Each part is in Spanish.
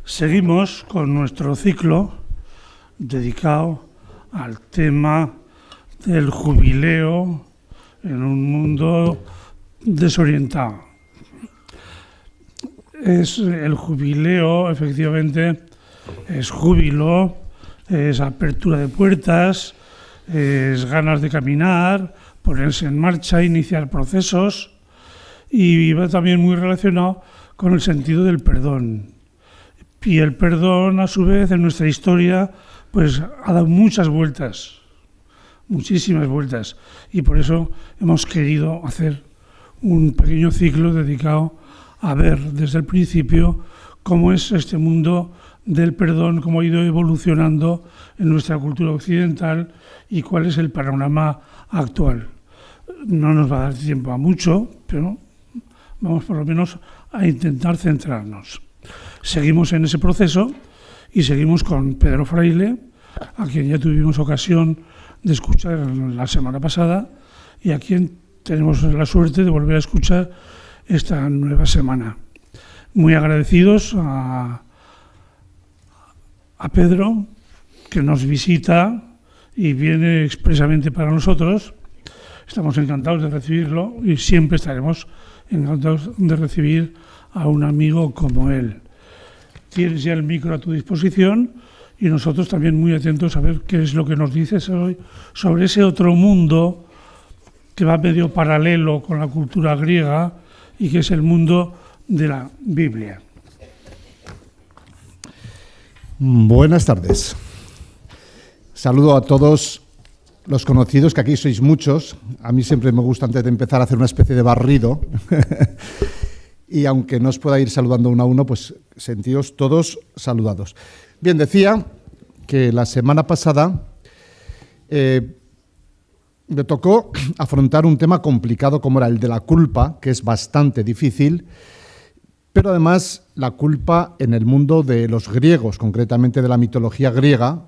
Seguimos con nuestro ciclo dedicado al tema del jubileo en un mundo desorientado. El jubileo, efectivamente, es júbilo, es apertura de puertas, es ganas de caminar, ponerse en marcha, iniciar procesos, y va también muy relacionado con el sentido del perdón. Y el perdón, a su vez, en nuestra historia, pues ha dado muchas vueltas, muchísimas vueltas, y por eso hemos querido hacer un pequeño ciclo dedicado a ver desde el principio cómo es este mundo del perdón, cómo ha ido evolucionando en nuestra cultura occidental y cuál es el panorama actual. No nos va a dar tiempo a mucho, pero vamos por lo menos a intentar centrarnos. Seguimos en ese proceso y seguimos con Pedro Fraile, a quien ya tuvimos ocasión de escuchar la semana pasada y a quien tenemos la suerte de volver a escuchar esta nueva semana. Muy agradecidos a Pedro, que nos visita y viene expresamente para nosotros. Estamos encantados de recibirlo y siempre estaremos encantados de recibir a un amigo como él. Tienes ya el micro a tu disposición y nosotros también muy atentos a ver qué es lo que nos dices hoy sobre ese otro mundo que va medio paralelo con la cultura griega y que es el mundo de la Biblia. Buenas tardes. Saludo a todos los conocidos, que aquí sois muchos. A mí siempre me gusta, antes de empezar, a hacer una especie de barrido. Y aunque no os pueda ir saludando uno a uno, pues sentíos todos saludados. Bien, decía que la semana pasada me tocó afrontar un tema complicado como era el de la culpa, que es bastante difícil, pero además la culpa en el mundo de los griegos, concretamente de la mitología griega,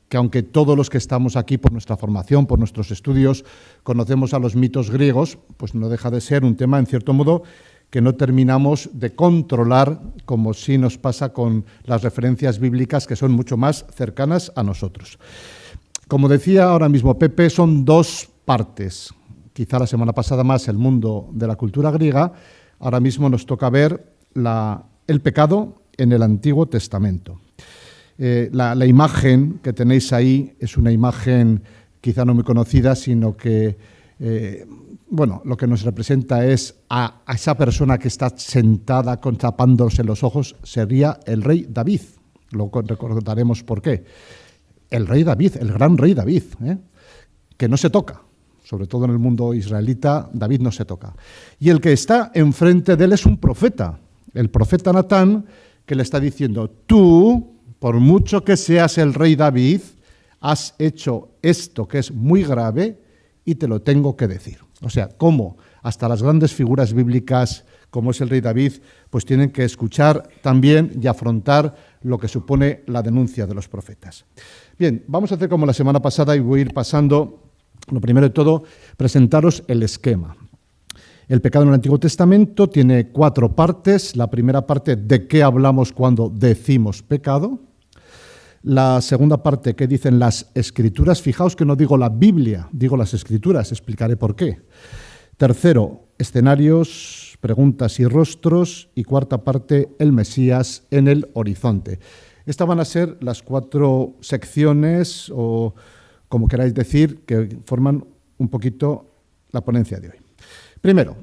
que aunque todos los que estamos aquí por nuestra formación, por nuestros estudios, conocemos a los mitos griegos, pues no deja de ser un tema, en cierto modo, que no terminamos de controlar, como sí nos pasa con las referencias bíblicas, que son mucho más cercanas a nosotros. Como decía ahora mismo Pepe, son dos partes. Quizá la semana pasada más el mundo de la cultura griega. Ahora mismo nos toca ver el pecado en el Antiguo Testamento. La imagen que tenéis ahí es una imagen quizá no muy conocida, sino que lo que nos representa es a esa persona que está sentada tapándose los ojos, sería el rey David. Lo recordaremos por qué. El rey David, el gran rey David, que no se toca. Sobre todo en el mundo israelita, David no se toca. Y el que está enfrente de él es un profeta, el profeta Natán, que le está diciendo: tú, por mucho que seas el rey David, has hecho esto que es muy grave y te lo tengo que decir. O sea, cómo hasta las grandes figuras bíblicas, como es el rey David, pues tienen que escuchar también y afrontar lo que supone la denuncia de los profetas. Bien, vamos a hacer como la semana pasada y voy a ir pasando, lo primero de todo, presentaros el esquema. El pecado en el Antiguo Testamento tiene 4 partes. La primera parte, ¿de qué hablamos cuando decimos pecado? La segunda parte, ¿qué dicen las Escrituras? Fijaos que no digo la Biblia, digo las Escrituras, explicaré por qué. Tercero, escenarios, preguntas y rostros. Y cuarta parte, el Mesías en el horizonte. Estas van a ser las 4 secciones, o como queráis decir, que forman un poquito la ponencia de hoy. Primero,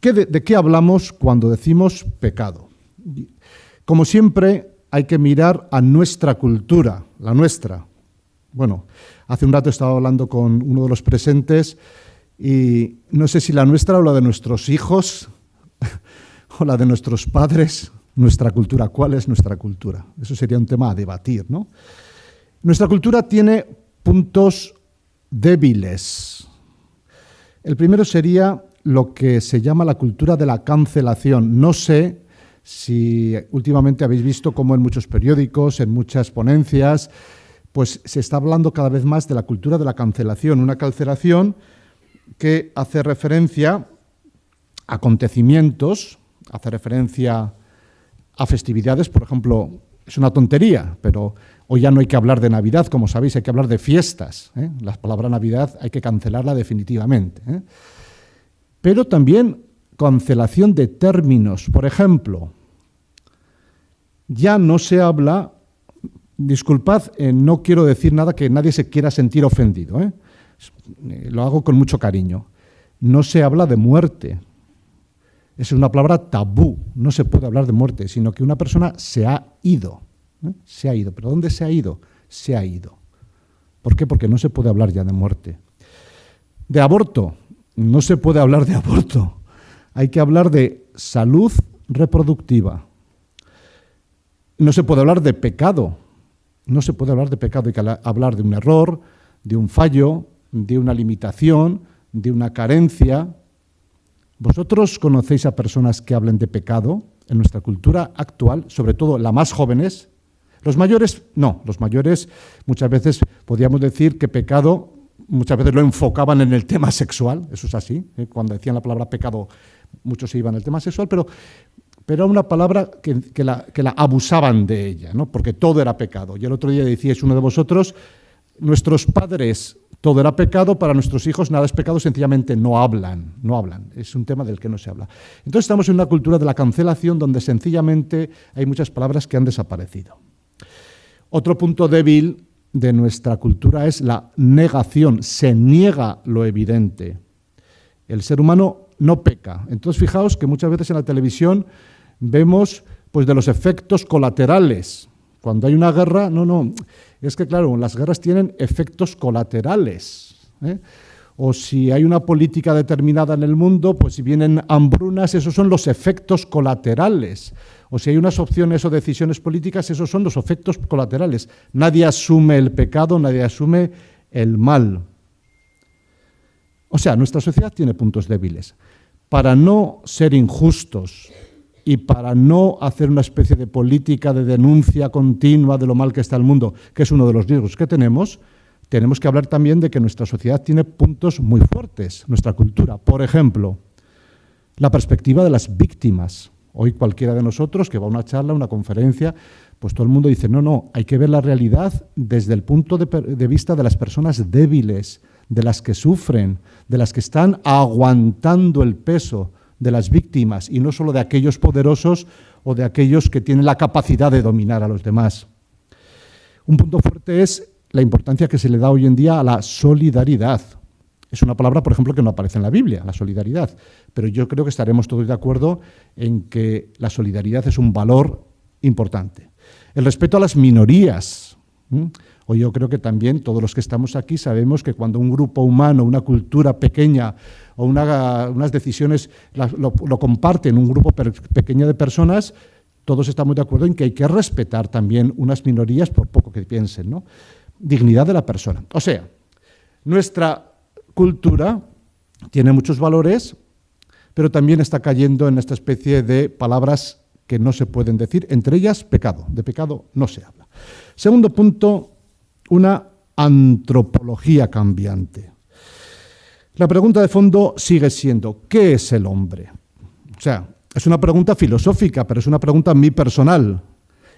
¿de qué hablamos cuando decimos pecado? Como siempre, hay que mirar a nuestra cultura, la nuestra. Bueno, hace un rato estaba hablando con uno de los presentes y no sé si la nuestra o la de nuestros hijos o la de nuestros padres, nuestra cultura. ¿Cuál es nuestra cultura? Eso sería un tema a debatir, ¿no? Nuestra cultura tiene puntos débiles. El primero sería lo que se llama la cultura de la cancelación. No sé si últimamente habéis visto cómo en muchos periódicos, en muchas ponencias, pues se está hablando cada vez más de la cultura de la cancelación. Una cancelación que hace referencia a acontecimientos, hace referencia a festividades, por ejemplo, es una tontería, pero hoy ya no hay que hablar de Navidad, como sabéis, hay que hablar de fiestas. La palabra Navidad hay que cancelarla definitivamente. Pero también cancelación de términos. Por ejemplo, ya no se habla, disculpad, no quiero decir nada que nadie se quiera sentir ofendido, lo hago con mucho cariño. No se habla de muerte. Es una palabra tabú, no se puede hablar de muerte, sino que una persona se ha ido. Se ha ido. ¿Pero dónde se ha ido? Se ha ido. ¿Por qué? Porque no se puede hablar ya de muerte. De aborto, no se puede hablar de aborto. Hay que hablar de salud reproductiva. No se puede hablar de pecado. No se puede hablar de pecado. Hay que hablar de un error, de un fallo, de una limitación, de una carencia. ¿Vosotros conocéis a personas que hablen de pecado en nuestra cultura actual, sobre todo las más jóvenes? Los mayores, no. Los mayores muchas veces podríamos decir que pecado, muchas veces lo enfocaban en el tema sexual, eso es así. Cuando decían la palabra pecado, muchos se iban al tema sexual, pero era una palabra que la abusaban de ella, ¿no? Porque todo era pecado. Y el otro día decíais uno de vosotros, nuestros padres, todo era pecado, para nuestros hijos nada es pecado, sencillamente no hablan. Es un tema del que no se habla. Entonces estamos en una cultura de la cancelación donde sencillamente hay muchas palabras que han desaparecido. Otro punto débil de nuestra cultura es la negación, se niega lo evidente. El ser humano no peca. Entonces fijaos que muchas veces en la televisión vemos pues, de los efectos colaterales. Cuando hay una guerra, no. Es que, claro, las guerras tienen efectos colaterales. O si hay una política determinada en el mundo, pues si vienen hambrunas, esos son los efectos colaterales. O si hay unas opciones o decisiones políticas, esos son los efectos colaterales. Nadie asume el pecado, nadie asume el mal. O sea, nuestra sociedad tiene puntos débiles. Para no ser injustos y para no hacer una especie de política de denuncia continua de lo mal que está el mundo, que es uno de los riesgos que tenemos que hablar también de que nuestra sociedad tiene puntos muy fuertes, nuestra cultura. Por ejemplo, la perspectiva de las víctimas. Hoy cualquiera de nosotros que va a una charla, una conferencia, pues todo el mundo dice, no, hay que ver la realidad desde el punto de vista de las personas débiles, de las que sufren, de las que están aguantando el peso de las víctimas y no solo de aquellos poderosos o de aquellos que tienen la capacidad de dominar a los demás. Un punto fuerte es la importancia que se le da hoy en día a la solidaridad. Es una palabra, por ejemplo, que no aparece en la Biblia, la solidaridad, pero yo creo que estaremos todos de acuerdo en que la solidaridad es un valor importante. El respeto a las minorías. O yo creo que también todos los que estamos aquí sabemos que cuando un grupo humano, una cultura pequeña o unas decisiones lo comparten un grupo pequeño de personas, todos estamos de acuerdo en que hay que respetar también unas minorías por poco que piensen, ¿no? Dignidad de la persona. O sea, nuestra cultura tiene muchos valores, pero también está cayendo en esta especie de palabras que no se pueden decir, entre ellas pecado. De pecado no se habla. Segundo punto, una antropología cambiante. La pregunta de fondo sigue siendo, ¿qué es el hombre? O sea, es una pregunta filosófica, pero es una pregunta muy personal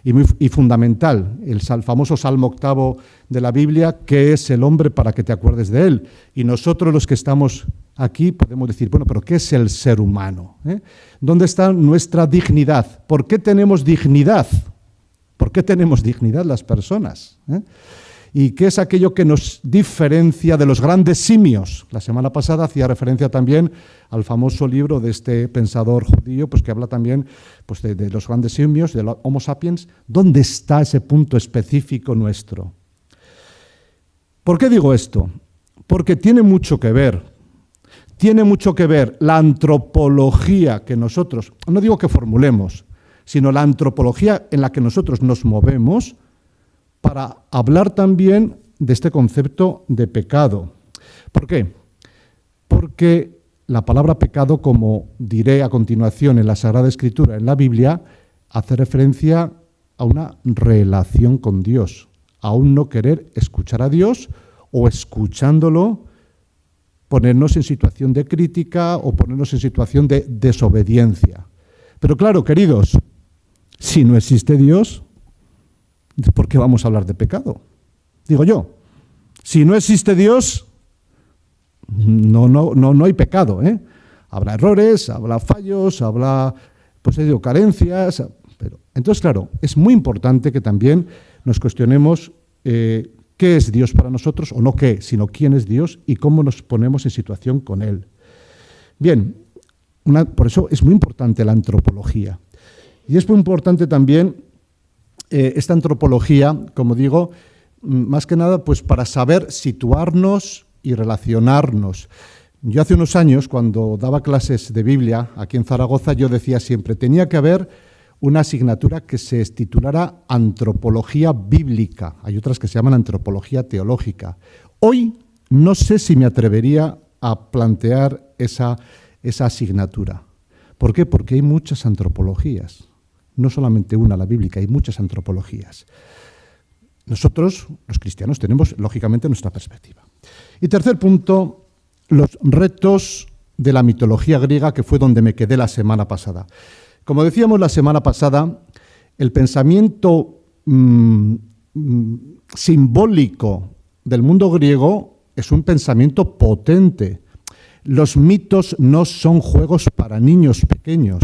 y fundamental. El famoso Salmo 8 de la Biblia, ¿qué es el hombre para que te acuerdes de él? Y nosotros los que estamos aquí podemos decir, bueno, pero ¿qué es el ser humano? ¿Dónde está nuestra dignidad? ¿Por qué tenemos dignidad? ¿Por qué tenemos dignidad las personas? ¿Y qué es aquello que nos diferencia de los grandes simios? La semana pasada hacía referencia también al famoso libro de este pensador judío, pues que habla también pues, de los grandes simios, de los Homo sapiens. ¿Dónde está ese punto específico nuestro? ¿Por qué digo esto? Porque tiene mucho que ver la antropología que nosotros, no digo que formulemos, sino la antropología en la que nosotros nos movemos para hablar también de este concepto de pecado. ¿Por qué? Porque la palabra pecado, como diré a continuación en la Sagrada Escritura, en la Biblia, hace referencia a una relación con Dios, a un no querer escuchar a Dios o escuchándolo ponernos en situación de crítica o ponernos en situación de desobediencia. Pero claro, queridos, Si no existe Dios, ¿por qué vamos a hablar de pecado? Digo yo, si no existe Dios, no hay pecado, ¿eh? Habrá errores, habrá fallos, habrá carencias. Entonces, claro, es muy importante que también nos cuestionemos qué es Dios para nosotros, o no qué, sino quién es Dios y cómo nos ponemos en situación con Él. Bien, por eso es muy importante la antropología. Y es muy importante también esta antropología, como digo, más que nada pues para saber situarnos y relacionarnos. Yo hace unos años, cuando daba clases de Biblia aquí en Zaragoza, yo decía siempre, tenía que haber una asignatura que se titulara Antropología Bíblica. Hay otras que se llaman Antropología Teológica. Hoy no sé si me atrevería a plantear esa asignatura. ¿Por qué? Porque hay muchas antropologías. No solamente una, la bíblica, hay muchas antropologías. Nosotros, los cristianos, tenemos, lógicamente, nuestra perspectiva. Y tercer punto, los retos de la mitología griega, que fue donde me quedé la semana pasada. Como decíamos la semana pasada, el pensamiento simbólico del mundo griego es un pensamiento potente. Los mitos no son juegos para niños pequeños.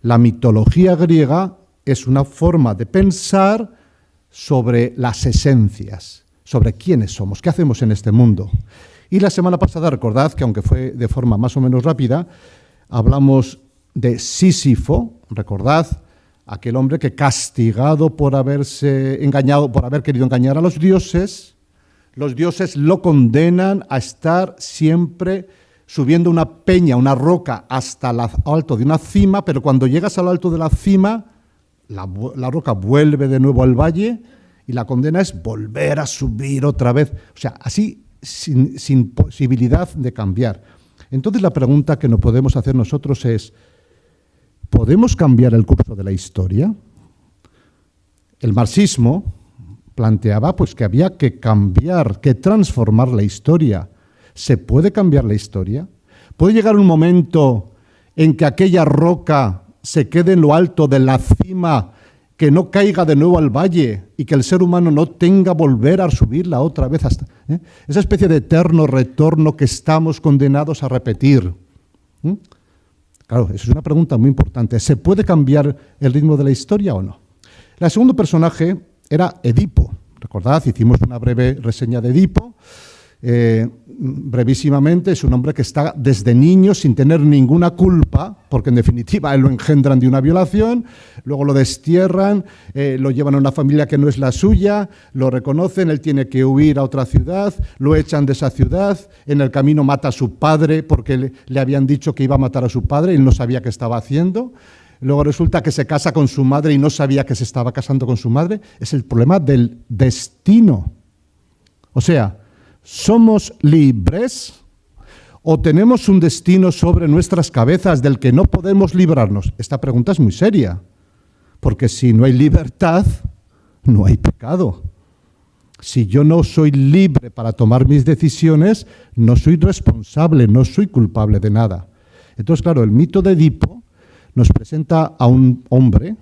La mitología griega es una forma de pensar sobre las esencias, sobre quiénes somos, qué hacemos en este mundo. Y la semana pasada, recordad que aunque fue de forma más o menos rápida, hablamos de Sísifo, recordad, aquel hombre que castigado por haberse engañado, por haber querido engañar a los dioses lo condenan a estar siempre subiendo una peña, una roca, hasta el alto de una cima, pero cuando llegas al alto de la cima, la roca vuelve de nuevo al valle y la condena es volver a subir otra vez. O sea, así sin posibilidad de cambiar. Entonces la pregunta que nos podemos hacer nosotros es, ¿podemos cambiar el curso de la historia? El marxismo planteaba pues, que había que cambiar, que transformar la historia. ¿Se puede cambiar la historia? ¿Puede llegar un momento en que aquella roca se quede en lo alto de la cima, que no caiga de nuevo al valle y que el ser humano no tenga volver a subirla otra vez hasta esa especie de eterno retorno que estamos condenados a repetir? Claro, eso es una pregunta muy importante. ¿Se puede cambiar el ritmo de la historia o no? El segundo personaje era Edipo. Recordad, hicimos una breve reseña de Edipo. Brevísimamente, es un hombre que está desde niño sin tener ninguna culpa, porque en definitiva él lo engendran de una violación, luego lo destierran, lo llevan a una familia que no es la suya, lo reconocen, él tiene que huir a otra ciudad, lo echan de esa ciudad, en el camino mata a su padre porque le habían dicho que iba a matar a su padre y él no sabía qué estaba haciendo. Luego resulta que se casa con su madre y no sabía que se estaba casando con su madre. Es el problema del destino. O sea, ¿somos libres o tenemos un destino sobre nuestras cabezas del que no podemos librarnos? Esta pregunta es muy seria, porque si no hay libertad, no hay pecado. Si yo no soy libre para tomar mis decisiones, no soy responsable, no soy culpable de nada. Entonces, claro, el mito de Edipo nos presenta a un hombre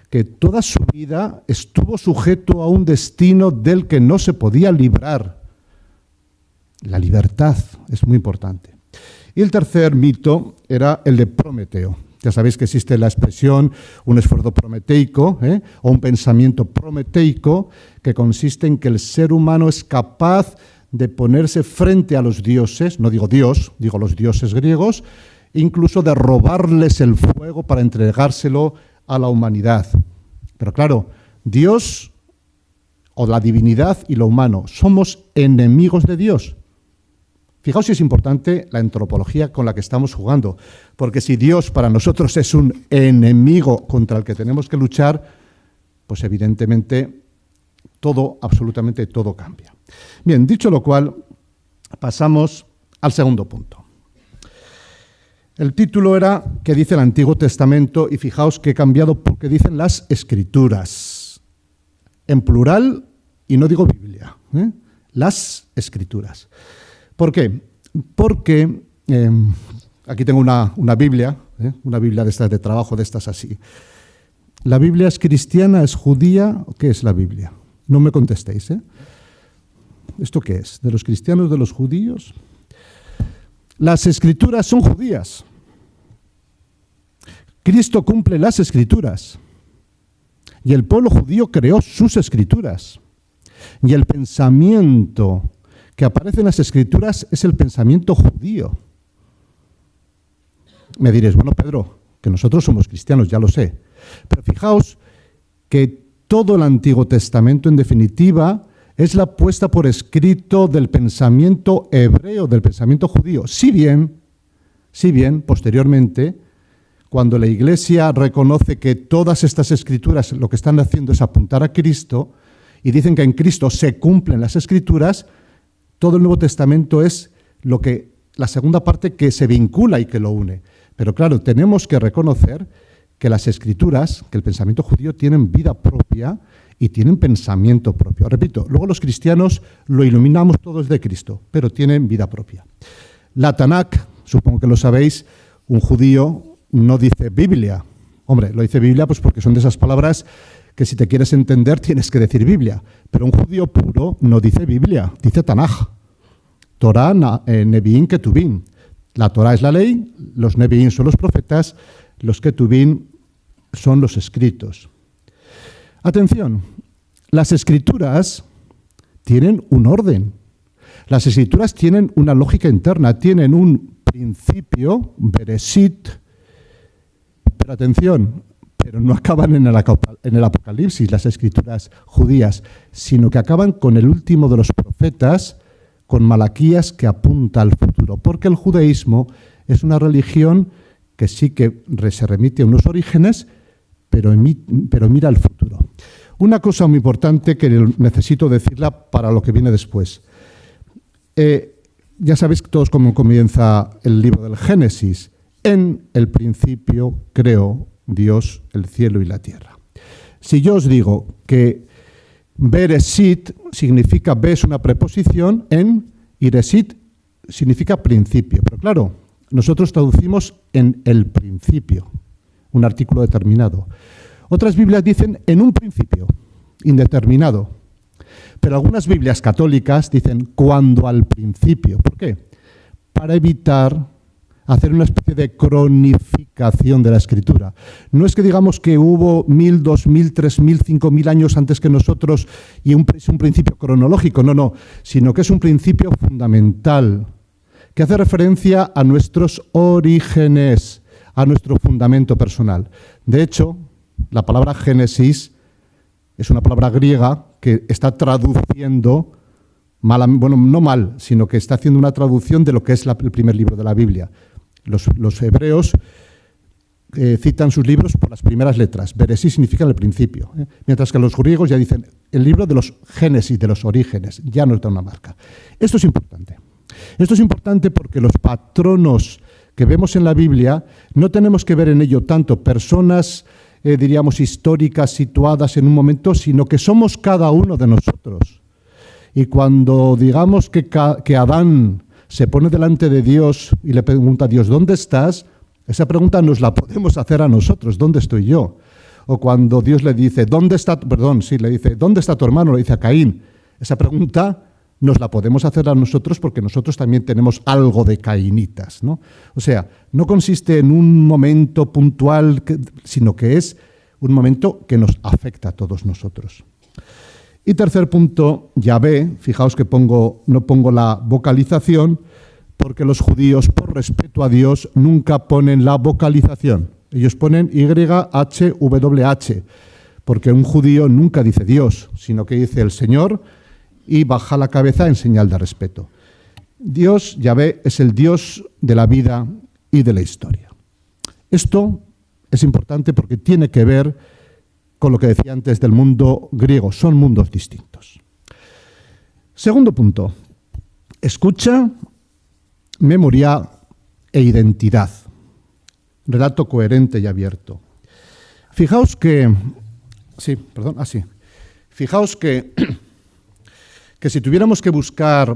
que toda su vida estuvo sujeto a un destino del que no se podía librar. La libertad es muy importante. Y el tercer mito era el de Prometeo. Ya sabéis que existe la expresión un esfuerzo prometeico, o un pensamiento prometeico, que consiste en que el ser humano es capaz de ponerse frente a los dioses, no digo Dios, digo los dioses griegos, incluso de robarles el fuego para entregárselo a la humanidad. Pero claro, Dios o la divinidad y lo humano, ¿somos enemigos de Dios? Fijaos si es importante la antropología con la que estamos jugando, porque si Dios para nosotros es un enemigo contra el que tenemos que luchar, pues evidentemente todo, absolutamente todo cambia. Bien, dicho lo cual, pasamos al segundo punto. El título era ¿qué dice el Antiguo Testamento? Y fijaos que he cambiado porque dicen las Escrituras. En plural, y no digo Biblia, las Escrituras. ¿Por qué? Porque aquí tengo una Biblia, una Biblia de estas de trabajo, de estas así. ¿La Biblia es cristiana, es judía? ¿Qué es la Biblia? No me contestéis, ¿eh? ¿Esto qué es? ¿De los cristianos, de los judíos? Las Escrituras son judías. Cristo cumple las Escrituras. Y el pueblo judío creó sus Escrituras. Y el pensamiento que aparece en las Escrituras es el pensamiento judío. Me diréis, bueno, Pedro, que nosotros somos cristianos, ya lo sé. Pero fijaos que todo el Antiguo Testamento, en definitiva, es la puesta por escrito del pensamiento hebreo, del pensamiento judío. Si bien, posteriormente, cuando la Iglesia reconoce que todas estas Escrituras lo que están haciendo es apuntar a Cristo, y dicen que en Cristo se cumplen las Escrituras, todo el Nuevo Testamento es la segunda parte que se vincula y que lo une. Pero claro, tenemos que reconocer que las Escrituras, que el pensamiento judío tienen vida propia y tienen pensamiento propio. Repito, luego los cristianos lo iluminamos todos de Cristo, pero tienen vida propia. La Tanakh, supongo que lo sabéis, un judío no dice Biblia. Hombre, lo dice Biblia pues porque son de esas palabras que si te quieres entender tienes que decir Biblia. Pero un judío puro no dice Biblia, dice Tanaj. Torah, Nevi'im, Ketuvim. La Torah es la ley, los Nevi'im son los profetas, los Ketuvim son los escritos. Atención, las Escrituras tienen un orden. Las Escrituras tienen una lógica interna, tienen un principio, Bereshit, pero atención, pero no acaban en el Apocalipsis, las Escrituras judías, sino que acaban con el último de los profetas, con Malaquías, que apunta al futuro, porque el judaísmo es una religión que sí que se remite a unos orígenes, pero mira al futuro. Una cosa muy importante que necesito decirla para lo que viene después. Ya sabéis todos cómo comienza el libro del Génesis. En el principio creó Dios el cielo y la tierra. Si yo os digo que Bereshit significa, Be es una preposición, y Reshit significa principio. Pero claro, nosotros traducimos en el principio, un artículo determinado. Otras Biblias dicen en un principio, indeterminado. Pero algunas Biblias católicas dicen cuando al principio. ¿Por qué? Para evitar hacer una especie de cronificación de la Escritura. No es que digamos que hubo 1000, 2000, 3000, 5000 años antes que nosotros y es un principio cronológico, no, sino que es un principio fundamental que hace referencia a nuestros orígenes, a nuestro fundamento personal. De hecho, la palabra Génesis es una palabra griega que está traduciendo, no mal, sino que está haciendo una traducción de lo que es el primer libro de la Biblia. Los hebreos citan sus libros por las primeras letras. Bereshit significa el principio, mientras que los griegos ya dicen el libro de los Génesis, de los orígenes, ya nos da una marca. Esto es importante. Esto es importante porque los patronos que vemos en la Biblia no tenemos que ver en ello tanto personas, diríamos, históricas situadas en un momento, sino que somos cada uno de nosotros. Y cuando digamos que Adán se pone delante de Dios y le pregunta a Dios, ¿dónde estás? Esa pregunta nos la podemos hacer a nosotros, ¿dónde estoy yo? O cuando Dios le dice, ¿dónde está tu hermano? Le dice a Caín. Esa pregunta nos la podemos hacer a nosotros porque nosotros también tenemos algo de caínitas, ¿no? O sea, no consiste en un momento puntual, sino que es un momento que nos afecta a todos nosotros. Y tercer punto, Yahvé, fijaos que no pongo la vocalización, porque los judíos, por respeto a Dios, nunca ponen la vocalización. Ellos ponen YHWH, porque un judío nunca dice Dios, sino que dice el Señor y baja la cabeza en señal de respeto. Dios, Yahvé, es el Dios de la vida y de la historia. Esto es importante porque tiene que ver con lo que decía antes del mundo griego. Son mundos distintos. Segundo punto. Escucha, memoria e identidad. Relato coherente y abierto. Fijaos que si tuviéramos que buscar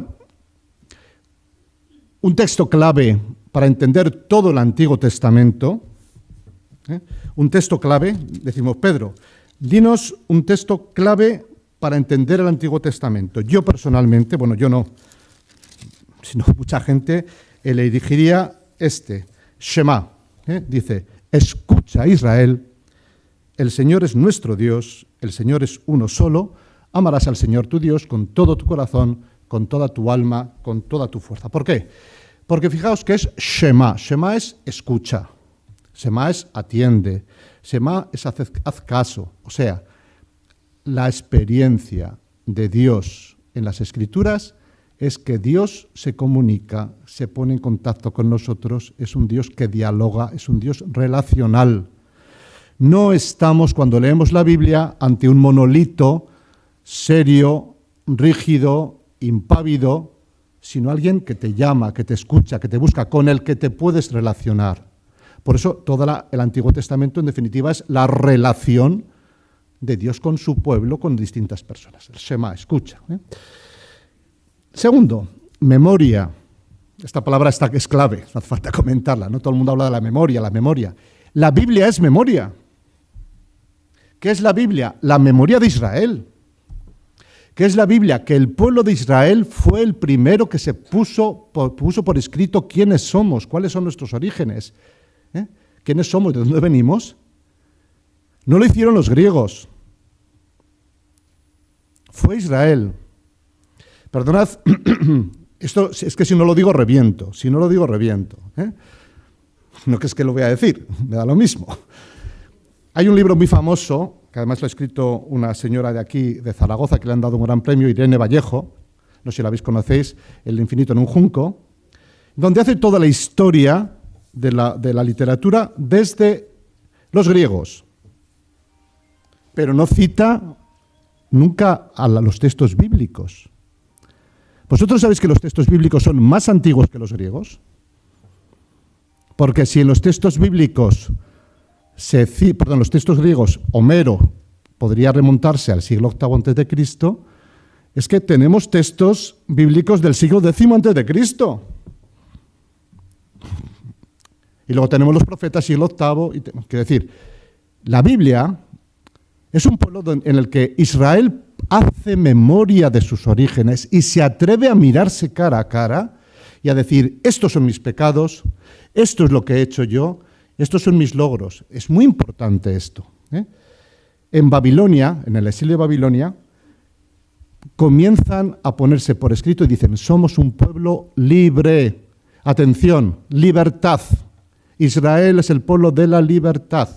un texto clave para entender todo el Antiguo Testamento, Un texto clave, decimos, Pedro, dinos un texto clave para entender el Antiguo Testamento. Yo personalmente, bueno, yo no, sino mucha gente le dirigiría Shema. Dice, escucha Israel, el Señor es nuestro Dios, el Señor es uno solo, amarás al Señor tu Dios con todo tu corazón, con toda tu alma, con toda tu fuerza. ¿Por qué? Porque fijaos que es Shema. Shema es escucha. Shema es atiende. Shema es haz caso. O sea, la experiencia de Dios en las Escrituras es que Dios se comunica, se pone en contacto con nosotros, es un Dios que dialoga, es un Dios relacional. No estamos, cuando leemos la Biblia, ante un monolito serio, rígido, impávido, sino alguien que te llama, que te escucha, que te busca, con el que te puedes relacionar. Por eso todo el Antiguo Testamento, en definitiva, es la relación de Dios con su pueblo, con distintas personas. El Shema, escucha. Segundo, memoria. Esta palabra es clave, no hace falta comentarla, ¿no? Todo el mundo habla de la memoria, la memoria. La Biblia es memoria. ¿Qué es la Biblia? La memoria de Israel. ¿Qué es la Biblia? Que el pueblo de Israel fue el primero que se puso por escrito quiénes somos, cuáles son nuestros orígenes, quiénes somos, de dónde venimos. No lo hicieron los griegos. Fue Israel. Perdonad, esto es que si no lo digo reviento, No que es que lo voy a decir, me da lo mismo. Hay un libro muy famoso, que además lo ha escrito una señora de aquí, de Zaragoza, que le han dado un gran premio, Irene Vallejo, no sé si la conocéis, El infinito en un junco, donde hace toda la historia de la literatura desde los griegos, pero no cita nunca a los textos bíblicos. ¿Vosotros sabéis que los textos bíblicos son más antiguos que los griegos? Porque si en los textos bíblicos, los textos griegos, Homero podría remontarse al siglo VIII a.C., es que tenemos textos bíblicos del siglo X a.C. Y luego tenemos los profetas siglo VIII. Quiero decir, la Biblia es un pueblo en el que Israel hace memoria de sus orígenes y se atreve a mirarse cara a cara y a decir, estos son mis pecados, esto es lo que he hecho yo, estos son mis logros. Es muy importante esto. En Babilonia, en el exilio de Babilonia, comienzan a ponerse por escrito y dicen, somos un pueblo libre. Atención, libertad. Israel es el pueblo de la libertad.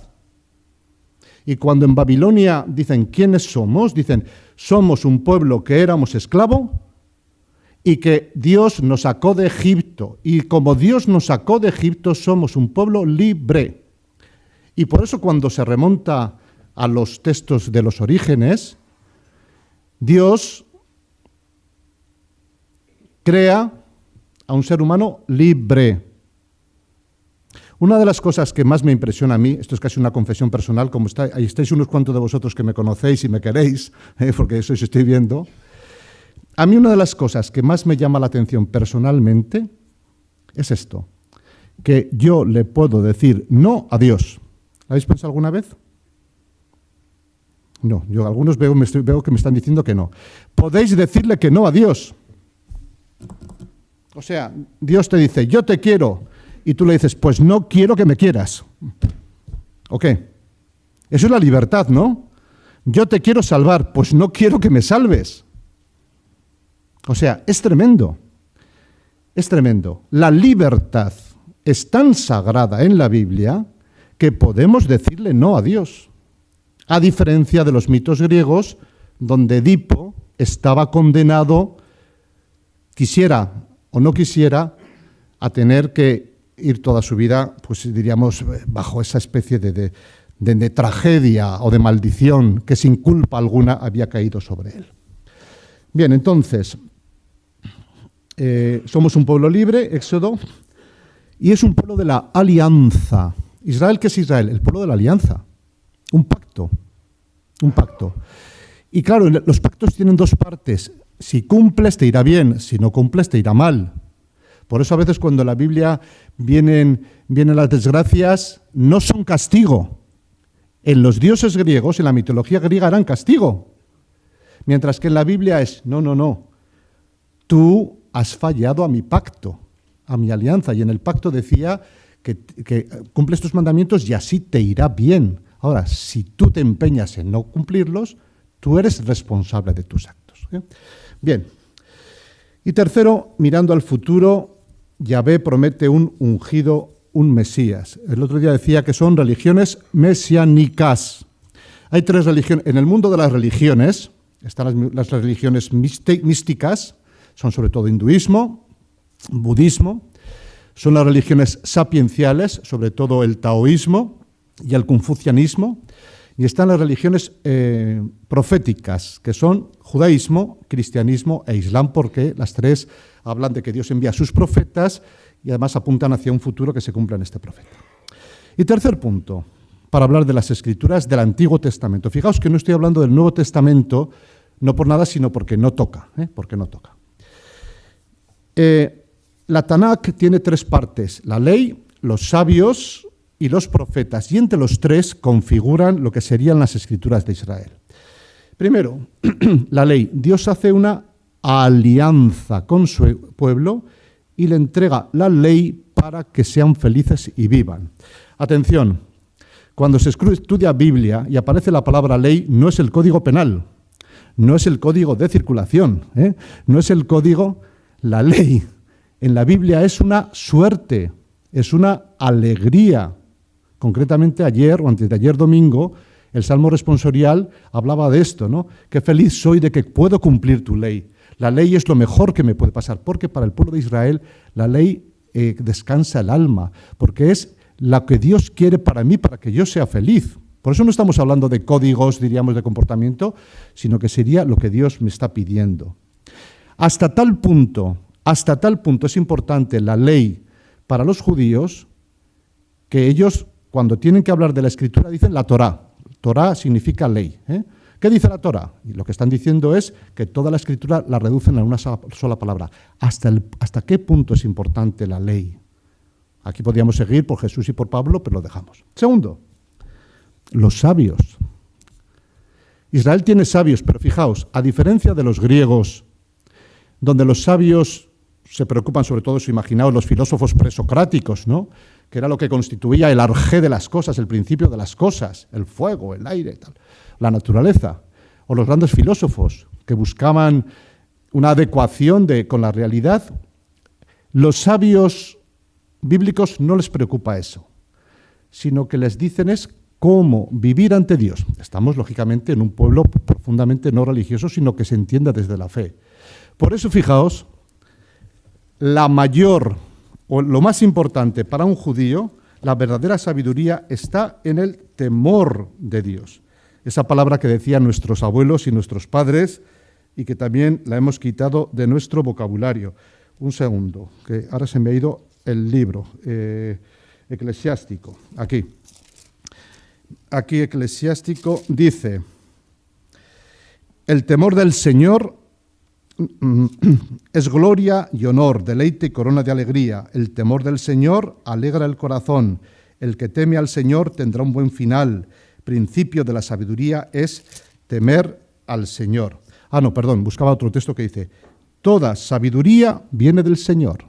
Y cuando en Babilonia dicen, ¿quiénes somos? Dicen, somos un pueblo que éramos esclavo y que Dios nos sacó de Egipto. Y como Dios nos sacó de Egipto, somos un pueblo libre. Y por eso cuando se remonta a los textos de los orígenes, Dios crea a un ser humano libre. Una de las cosas que más me impresiona a mí, esto es casi una confesión personal, como ahí estáis unos cuantos de vosotros que me conocéis y me queréis, porque eso os estoy viendo, a mí una de las cosas que más me llama la atención personalmente es esto, que yo le puedo decir no a Dios. ¿Lo habéis pensado alguna vez? No, yo algunos veo que me están diciendo que no. Podéis decirle que no a Dios. O sea, Dios te dice, yo te quiero, y tú le dices, pues no quiero que me quieras. ¿O qué? Eso es la libertad, ¿no? Yo te quiero salvar, pues no quiero que me salves. O sea, es tremendo. Es tremendo. La libertad es tan sagrada en la Biblia que podemos decirle no a Dios. A diferencia de los mitos griegos, donde Edipo estaba condenado, quisiera o no quisiera, a tener que ir toda su vida, pues diríamos, bajo esa especie de tragedia o de maldición que sin culpa alguna había caído sobre él. Bien, entonces, somos un pueblo libre, Éxodo, y es un pueblo de la alianza. ¿Israel qué es Israel? El pueblo de la alianza. Un pacto. Y claro, los pactos tienen dos partes. Si cumples te irá bien, si no cumples te irá mal. Por eso a veces cuando en la Biblia vienen las desgracias, no son castigo. En los dioses griegos, en la mitología griega, eran castigo. Mientras que en la Biblia es, no. Tú has fallado a mi pacto, a mi alianza. Y en el pacto decía que cumples tus mandamientos y así te irá bien. Ahora, si tú te empeñas en no cumplirlos, tú eres responsable de tus actos. Bien. Y tercero, mirando al futuro, Yahvé promete un ungido, un Mesías. El otro día decía que son religiones mesiánicas. Hay 3 religiones. En el mundo de las religiones están las religiones místicas, son sobre todo hinduismo, budismo. Son las religiones sapienciales, sobre todo el taoísmo y el confucianismo. Y están las religiones proféticas, que son judaísmo, cristianismo e islam, porque las 3 hablan de que Dios envía a sus profetas y además apuntan hacia un futuro que se cumpla en este profeta. Y tercer punto, para hablar de las escrituras del Antiguo Testamento. Fijaos que no estoy hablando del Nuevo Testamento, no por nada, sino porque no toca. Porque no toca. La Tanakh tiene 3 partes, la ley, los sabios y los profetas, y entre los 3 configuran lo que serían las escrituras de Israel. Primero, la ley. Dios hace una alianza con su pueblo y le entrega la ley para que sean felices y vivan. Atención, cuando se estudia Biblia y aparece la palabra ley, no es el código penal, no es el código de circulación, no es el código, la ley. En la Biblia es una suerte, es una alegría. Concretamente ayer o antes de ayer domingo, el Salmo responsorial hablaba de esto, ¿no? Qué feliz soy de que puedo cumplir tu ley. La ley es lo mejor que me puede pasar, porque para el pueblo de Israel la ley descansa el alma, porque es lo que Dios quiere para mí, para que yo sea feliz. Por eso no estamos hablando de códigos, diríamos, de comportamiento, sino que sería lo que Dios me está pidiendo. Hasta tal punto es importante la ley para los judíos que ellos, cuando tienen que hablar de la Escritura, dicen la Torá. Torá significa ley. ¿Qué dice la Torá? Y lo que están diciendo es que toda la Escritura la reducen a una sola palabra. ¿Hasta qué punto es importante la ley? Aquí podríamos seguir por Jesús y por Pablo, pero lo dejamos. Segundo, los sabios. Israel tiene sabios, pero fijaos, a diferencia de los griegos, donde los sabios se preocupan sobre todo, imaginaos, los filósofos presocráticos, ¿no? Que era lo que constituía el arjé de las cosas, el principio de las cosas, el fuego, el aire, tal, la naturaleza. O los grandes filósofos que buscaban una adecuación con la realidad. Los sabios bíblicos no les preocupa eso, sino que les dicen es cómo vivir ante Dios. Estamos, lógicamente, en un pueblo profundamente no religioso, sino que se entienda desde la fe. Por eso, fijaos, la mayor o lo más importante para un judío, la verdadera sabiduría está en el temor de Dios. Esa palabra que decían nuestros abuelos y nuestros padres y que también la hemos quitado de nuestro vocabulario. Un segundo, que ahora se me ha ido el libro eclesiástico. Aquí eclesiástico dice, el temor del Señor es gloria y honor, deleite y corona de alegría. El temor del Señor alegra el corazón. El que teme al Señor tendrá un buen final. Principio de la sabiduría es temer al Señor. Buscaba otro texto que dice, toda sabiduría viene del Señor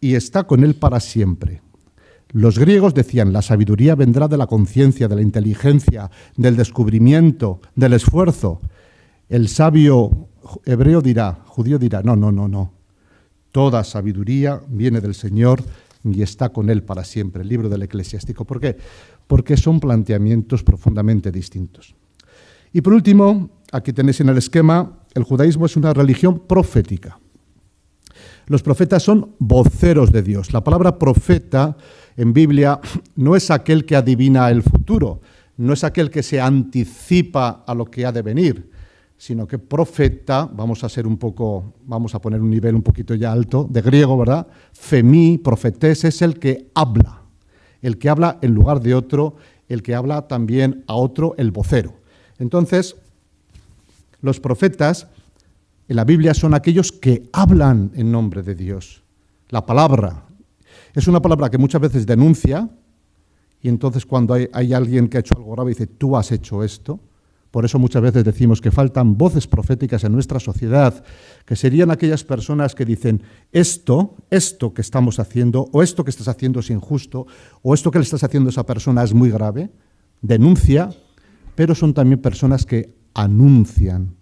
y está con Él para siempre. Los griegos decían, la sabiduría vendrá de la conciencia, de la inteligencia, del descubrimiento, del esfuerzo. El sabio judío dirá, no. Toda sabiduría viene del Señor y está con Él para siempre. El libro del eclesiástico. ¿Por qué? Porque son planteamientos profundamente distintos. Y por último, aquí tenéis en el esquema, el judaísmo es una religión profética. Los profetas son voceros de Dios. La palabra profeta en Biblia no es aquel que adivina el futuro, no es aquel que se anticipa a lo que ha de venir, sino que profeta, vamos a poner un nivel un poquito ya alto, de griego, ¿verdad? Femí, profetés, es el que habla en lugar de otro, el que habla también a otro, el vocero. Entonces, los profetas en la Biblia son aquellos que hablan en nombre de Dios. La palabra es una palabra que muchas veces denuncia, y entonces cuando hay alguien que ha hecho algo grave dice, tú has hecho esto. Por eso muchas veces decimos que faltan voces proféticas en nuestra sociedad, que serían aquellas personas que dicen, esto que estamos haciendo, o esto que estás haciendo es injusto, o esto que le estás haciendo a esa persona es muy grave, denuncia, pero son también personas que anuncian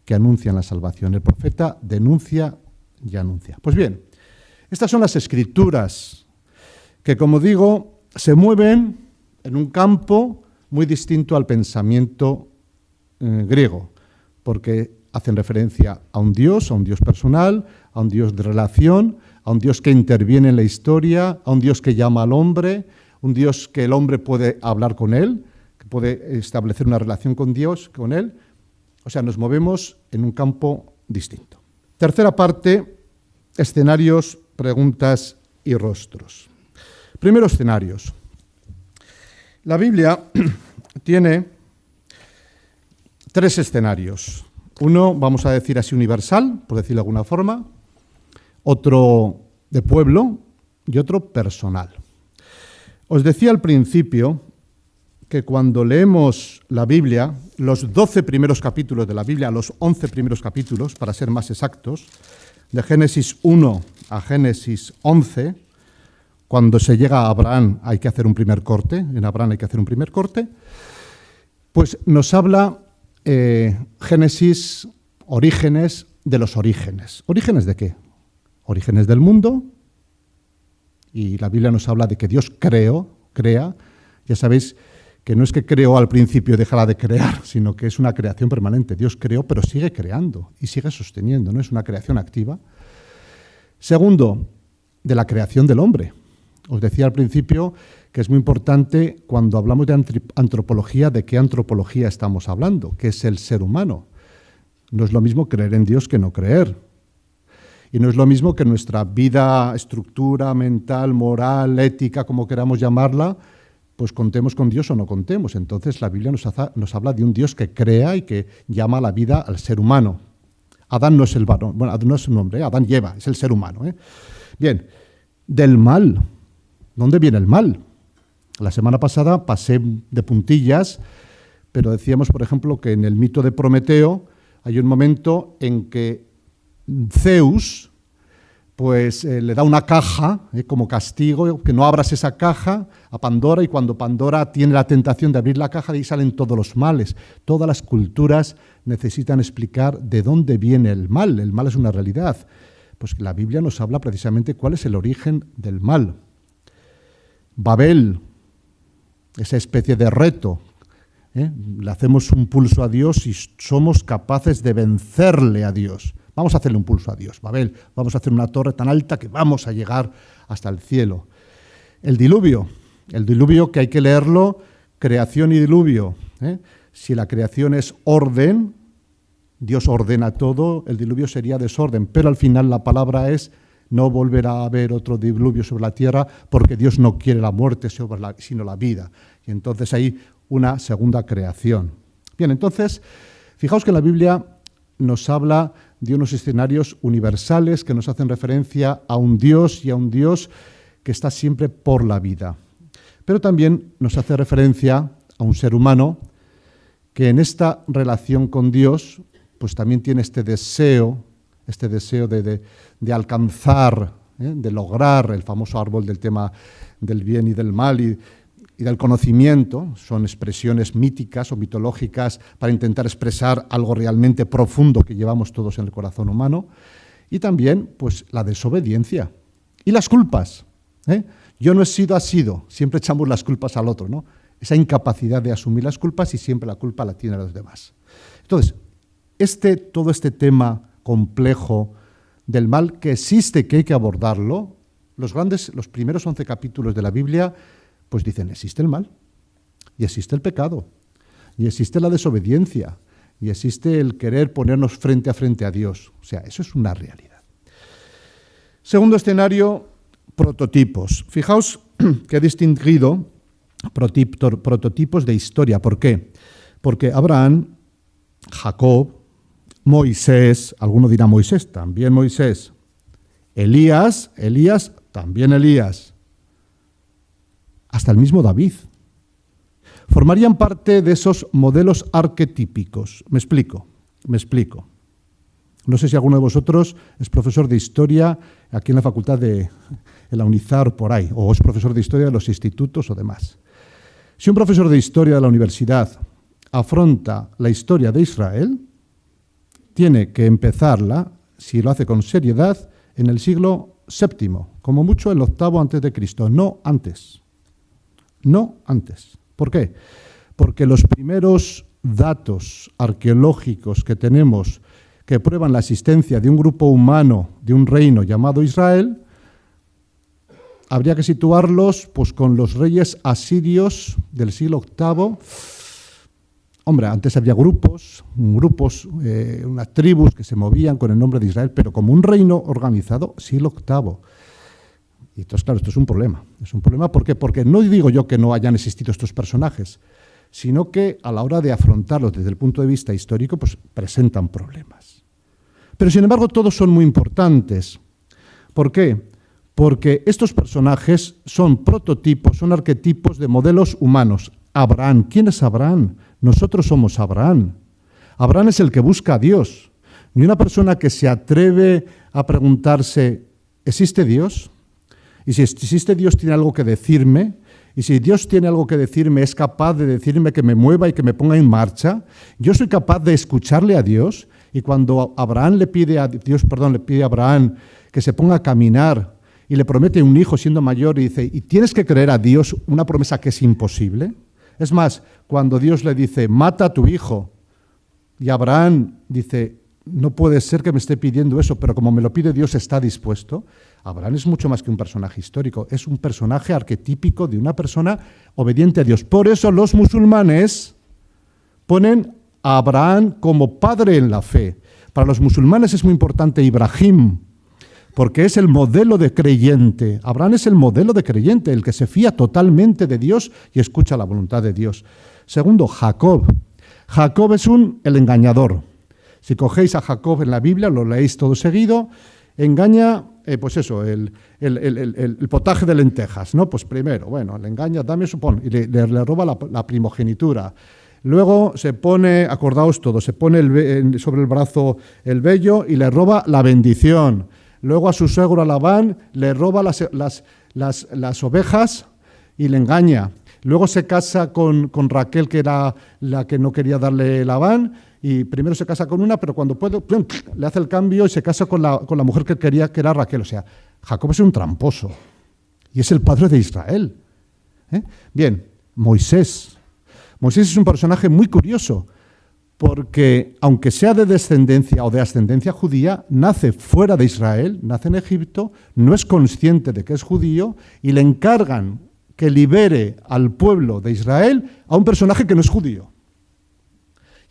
la salvación. El profeta denuncia y anuncia. Pues bien, estas son las escrituras que, como digo, se mueven en un campo muy distinto al pensamiento griego, porque hacen referencia a un Dios personal, a un Dios de relación, a un Dios que interviene en la historia, a un Dios que llama al hombre, un Dios que el hombre puede hablar con él, que puede establecer una relación con Dios, con él. O sea, nos movemos en un campo distinto. Tercera parte, escenarios, preguntas y rostros. Primero, escenarios. La Biblia tiene 3 escenarios. Uno, vamos a decir así, universal, por decirlo de alguna forma, otro de pueblo y otro personal. Os decía al principio que cuando leemos la Biblia, los 12 primeros capítulos de la Biblia, los 11 primeros capítulos, para ser más exactos, de Génesis 1 a Génesis 11, cuando se llega a Abraham hay que hacer un primer corte, en Abraham hay que hacer un primer corte, pues nos habla Génesis, orígenes de los orígenes. ¿Orígenes de qué? Orígenes del mundo, y la Biblia nos habla de que Dios crea. Ya sabéis que no es que creó al principio y dejará de crear, sino que es una creación permanente. Dios creó, pero sigue creando y sigue sosteniendo, no es una creación activa. Segundo, de la creación del hombre. Os decía al principio que es muy importante cuando hablamos de antropología, de qué antropología estamos hablando, que es el ser humano. No es lo mismo creer en Dios que no creer. Y no es lo mismo que nuestra vida, estructura mental, moral, ética, como queramos llamarla, pues contemos con Dios o no contemos. Entonces la Biblia nos habla de un Dios que crea y que llama a la vida al ser humano. Adán no es el varón, bueno, no es un hombre, Adán y Eva, es el ser humano. Bien, del mal. ¿Dónde viene el mal? La semana pasada pasé de puntillas, pero decíamos, por ejemplo, que en el mito de Prometeo hay un momento en que Zeus pues le da una caja como castigo, que no abras esa caja a Pandora, y cuando Pandora tiene la tentación de abrir la caja, de ahí salen todos los males. Todas las culturas necesitan explicar de dónde viene el mal. El mal es una realidad. Pues la Biblia nos habla precisamente cuál es el origen del mal. Babel, esa especie de reto. Le hacemos un pulso a Dios y somos capaces de vencerle a Dios. Vamos a hacerle un pulso a Dios, Babel. Vamos a hacer una torre tan alta que vamos a llegar hasta el cielo. El diluvio que hay que leerlo, creación y diluvio. Si la creación es orden, Dios ordena todo, el diluvio sería desorden, pero al final la palabra es: no volverá a haber otro diluvio sobre la tierra, porque Dios no quiere la muerte sino la vida. Y entonces hay una segunda creación. Bien, entonces, fijaos que la Biblia nos habla de unos escenarios universales que nos hacen referencia a un Dios y a un Dios que está siempre por la vida. Pero también nos hace referencia a un ser humano que en esta relación con Dios pues también tiene este deseo de alcanzar, de lograr el famoso árbol del tema del bien y del mal y del conocimiento. Son expresiones míticas o mitológicas para intentar expresar algo realmente profundo que llevamos todos en el corazón humano. Y también pues la desobediencia y las culpas. Yo no he sido, has sido. Siempre echamos las culpas al otro, ¿no? Esa incapacidad de asumir las culpas, y siempre la culpa la tienen los demás. Entonces, todo este tema complejo del mal que existe, que hay que abordarlo, los primeros 11 capítulos de la Biblia pues dicen: existe el mal, y existe el pecado, y existe la desobediencia, y existe el querer ponernos frente a Dios. O sea, eso es una realidad. Segundo escenario, prototipos. Fijaos que he distinguido prototipos de historia. ¿Por qué? Porque Abraham, Jacob, Moisés, alguno dirá Moisés, también Moisés. Elías, también Elías. Hasta el mismo David. Formarían parte de esos modelos arquetípicos. Me explico. No sé si alguno de vosotros es profesor de historia aquí en la facultad de la UNIZAR por ahí, o es profesor de historia de los institutos o demás. Si un profesor de historia de la universidad afronta la historia de Israel, tiene que empezarla, si lo hace con seriedad, en el siglo VII, como mucho el VIII antes de Cristo, no antes. No antes. ¿Por qué? Porque los primeros datos arqueológicos que tenemos que prueban la existencia de un grupo humano, de un reino llamado Israel, habría que situarlos pues, con los reyes asirios del siglo VIII. Hombre, antes había grupos, unas tribus que se movían con el nombre de Israel, pero como un reino organizado, siglo VIII. Y entonces, claro, esto es un problema. Es un problema ¿por qué? Porque no digo yo que no hayan existido estos personajes, sino que a la hora de afrontarlos desde el punto de vista histórico, pues presentan problemas. Pero, sin embargo, todos son muy importantes. ¿Por qué? Porque estos personajes son prototipos, son arquetipos de modelos humanos. Abraham, ¿quién es Abraham? Nosotros somos Abraham. Abraham es el que busca a Dios. Y una persona que se atreve a preguntarse, ¿existe Dios? Y si existe Dios, ¿tiene algo que decirme? Y si Dios tiene algo que decirme, es capaz de decirme que me mueva y que me ponga en marcha. Yo soy capaz de escucharle a Dios. Y cuando Abraham le pide a Abraham que se ponga a caminar y le promete un hijo siendo mayor y dice, ¿y tienes que creer a Dios una promesa que es imposible? Es más, cuando Dios le dice, mata a tu hijo, y Abraham dice, no puede ser que me esté pidiendo eso, pero como me lo pide Dios está dispuesto. Abraham es mucho más que un personaje histórico, es un personaje arquetípico de una persona obediente a Dios. Por eso los musulmanes ponen a Abraham como padre en la fe. Para los musulmanes es muy importante Ibrahim, porque es el modelo de creyente. Abraham es el modelo de creyente, el que se fía totalmente de Dios y escucha la voluntad de Dios. Segundo, Jacob. Jacob es el engañador. Si cogéis a Jacob en la Biblia, lo leéis todo seguido, engaña, el potaje de lentejas, ¿no? Pues primero, bueno, le engaña, dame supón, y le roba la primogenitura. Luego se pone, acordaos todo, se pone sobre el brazo el vello y le roba la bendición. Luego a su suegro Labán le roba las ovejas y le engaña. Luego se casa con Raquel, que era la que no quería darle Labán, y primero se casa con una, pero cuando puede, le hace el cambio y se casa con la mujer que quería, que era Raquel. O sea, Jacob es un tramposo y es el padre de Israel. Bien, Moisés. Moisés es un personaje muy curioso, porque aunque sea de descendencia o de ascendencia judía, nace fuera de Israel, nace en Egipto, no es consciente de que es judío y le encargan que libere al pueblo de Israel a un personaje que no es judío.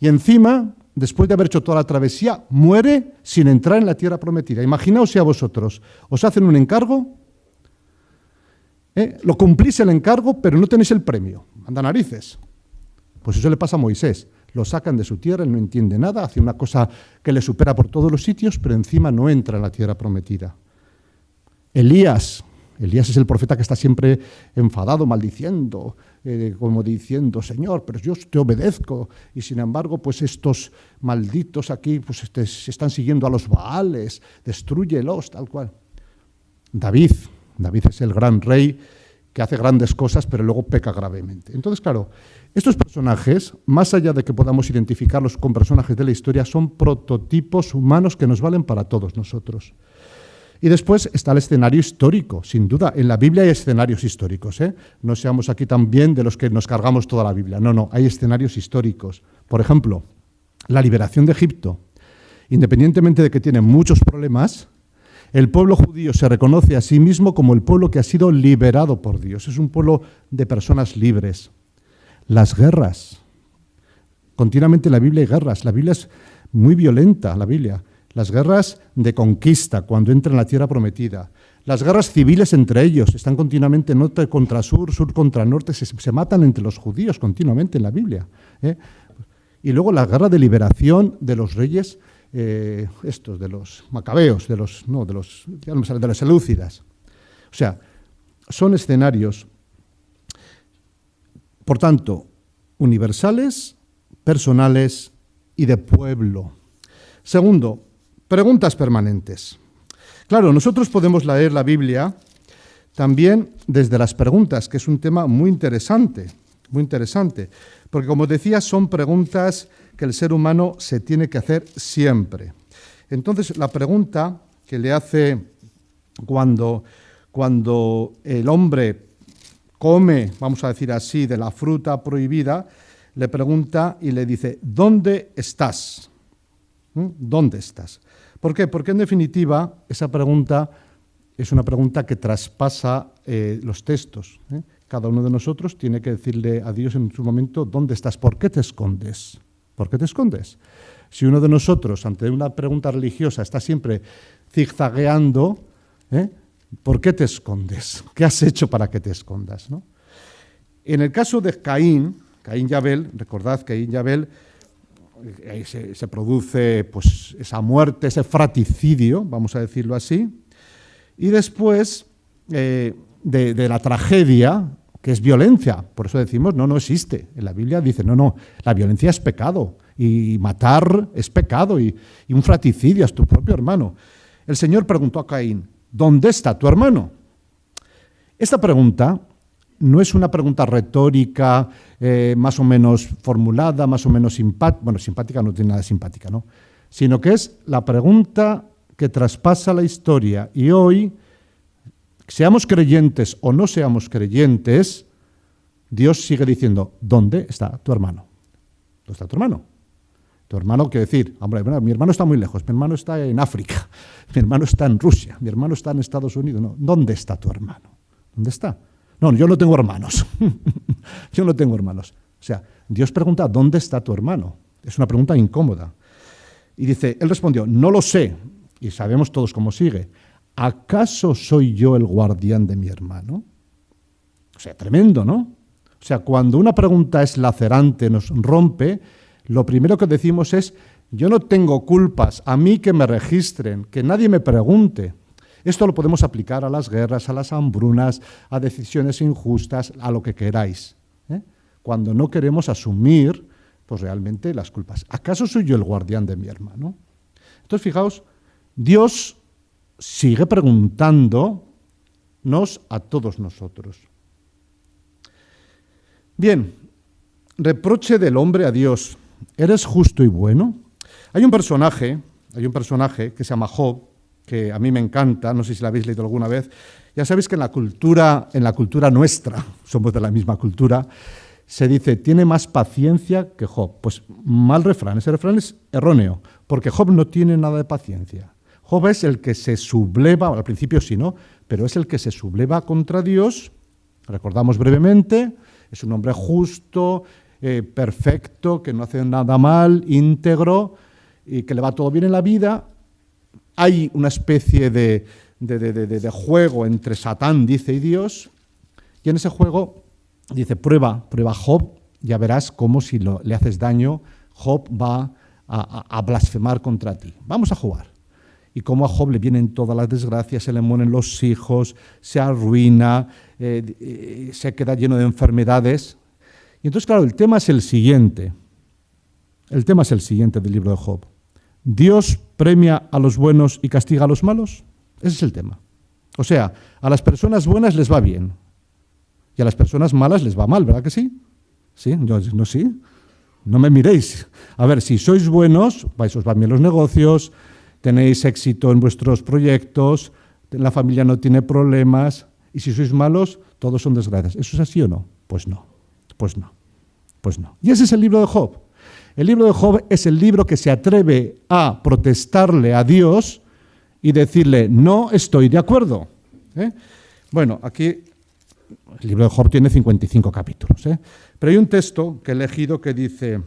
Y encima, después de haber hecho toda la travesía, muere sin entrar en la tierra prometida. Imaginaos si a vosotros os hacen un encargo, lo cumplís el encargo, pero no tenéis el premio. Manda narices. Pues eso le pasa a Moisés. Lo sacan de su tierra, él no entiende nada, hace una cosa que le supera por todos los sitios, pero encima no entra en la tierra prometida. Elías es el profeta que está siempre enfadado, maldiciendo, como diciendo, Señor, pero yo te obedezco. Y sin embargo, pues estos malditos aquí pues se están siguiendo a los Baales, destrúyelos, tal cual. David es el gran rey que hace grandes cosas, pero luego peca gravemente. Entonces, claro, estos personajes, más allá de que podamos identificarlos con personajes de la historia, son prototipos humanos que nos valen para todos nosotros. Y después está el escenario histórico, sin duda. En la Biblia hay escenarios históricos, No seamos aquí también de los que nos cargamos toda la Biblia. No, hay escenarios históricos. Por ejemplo, la liberación de Egipto. Independientemente de que tiene muchos problemas, el pueblo judío se reconoce a sí mismo como el pueblo que ha sido liberado por Dios. Es un pueblo de personas libres. Las guerras. Continuamente en la Biblia hay guerras. La Biblia es muy violenta, la Biblia. Las guerras de conquista, cuando entran en la tierra prometida. Las guerras civiles entre ellos. Están continuamente norte contra sur, sur contra norte. Se matan entre los judíos continuamente en la Biblia. Y luego la guerra de liberación de los reyes estos, de los macabeos, de los selúcidas. O sea, son escenarios, por tanto, universales, personales y de pueblo. Segundo, preguntas permanentes. Claro, nosotros podemos leer la Biblia también desde las preguntas, que es un tema muy interesante, porque como decía, son preguntas que el ser humano se tiene que hacer siempre. Entonces, la pregunta que le hace cuando el hombre come, vamos a decir así, de la fruta prohibida, le pregunta y le dice, ¿dónde estás? ¿Dónde estás? ¿Por qué? Porque en definitiva esa pregunta es una pregunta que traspasa los textos. Cada uno de nosotros tiene que decirle a Dios en su momento, ¿dónde estás? ¿Por qué te escondes? ¿Por qué te escondes? Si uno de nosotros, ante una pregunta religiosa, está siempre zigzagueando, ¿por qué te escondes? ¿Qué has hecho para que te escondas? ¿No? En el caso de Caín y Abel, recordad, Caín y Abel, se produce pues, esa muerte, ese fratricidio, vamos a decirlo así, y después de la tragedia, que es violencia, por eso decimos, no existe. En la Biblia dice, no, la violencia es pecado, y matar es pecado, y un fratricidio es tu propio hermano. El Señor preguntó a Caín, ¿dónde está tu hermano? Esta pregunta no es una pregunta retórica, más o menos formulada, más o menos simpática, bueno, simpática no tiene nada de simpática, ¿no? Sino que es la pregunta que traspasa la historia. Y hoy, seamos creyentes o no seamos creyentes, Dios sigue diciendo, ¿dónde está tu hermano? ¿Dónde está tu hermano? Tu hermano quiere decir, hombre, mi hermano está muy lejos, mi hermano está en África, mi hermano está en Rusia, mi hermano está en Estados Unidos. No, ¿dónde está tu hermano? ¿Dónde está? No, yo no tengo hermanos. Yo no tengo hermanos. O sea, Dios pregunta, ¿dónde está tu hermano? Es una pregunta incómoda. Y dice, él respondió, no lo sé. Y sabemos todos cómo sigue. ¿Acaso soy yo el guardián de mi hermano? O sea, tremendo, ¿no? O sea, cuando una pregunta es lacerante, nos rompe, lo primero que decimos es, yo no tengo culpas, a mí que me registren, que nadie me pregunte. Esto lo podemos aplicar a las guerras, a las hambrunas, a decisiones injustas, a lo que queráis. Cuando no queremos asumir, pues realmente las culpas. ¿Acaso soy yo el guardián de mi hermano? Entonces, fijaos, Dios sigue preguntándonos a todos nosotros. Bien, reproche del hombre a Dios. ¿Eres justo y bueno? Hay un personaje que se llama Job, que a mí me encanta, no sé si la habéis leído alguna vez. Ya sabéis que en la cultura nuestra, somos de la misma cultura, se dice, tiene más paciencia que Job. Pues mal refrán, ese refrán es erróneo, porque Job no tiene nada de paciencia. Job es el que se subleva, al principio sí, ¿no? Pero es el que se subleva contra Dios, recordamos brevemente, es un hombre justo, perfecto, que no hace nada mal, íntegro, y que le va todo bien en la vida. Hay una especie de juego entre Satán, dice, y Dios, y en ese juego dice, prueba Job, ya verás cómo si le haces daño, Job va a blasfemar contra ti. Vamos a jugar. Y cómo a Job le vienen todas las desgracias, se le mueren los hijos, se arruina, se queda lleno de enfermedades. Y entonces, claro, el tema es el siguiente del libro de Job. ¿Dios premia a los buenos y castiga a los malos? Ese es el tema. O sea, a las personas buenas les va bien y a las personas malas les va mal, ¿verdad que sí? ¿Sí? ¿No sí? No me miréis. A ver, si sois buenos, os van bien los negocios, tenéis éxito en vuestros proyectos, la familia no tiene problemas, y si sois malos, todos son desgracias. ¿Eso es así o no? Pues no. Y ese es el libro de Job. El libro de Job es el libro que se atreve a protestarle a Dios y decirle, no estoy de acuerdo. Bueno, aquí el libro de Job tiene 55 capítulos, pero hay un texto que he elegido que dice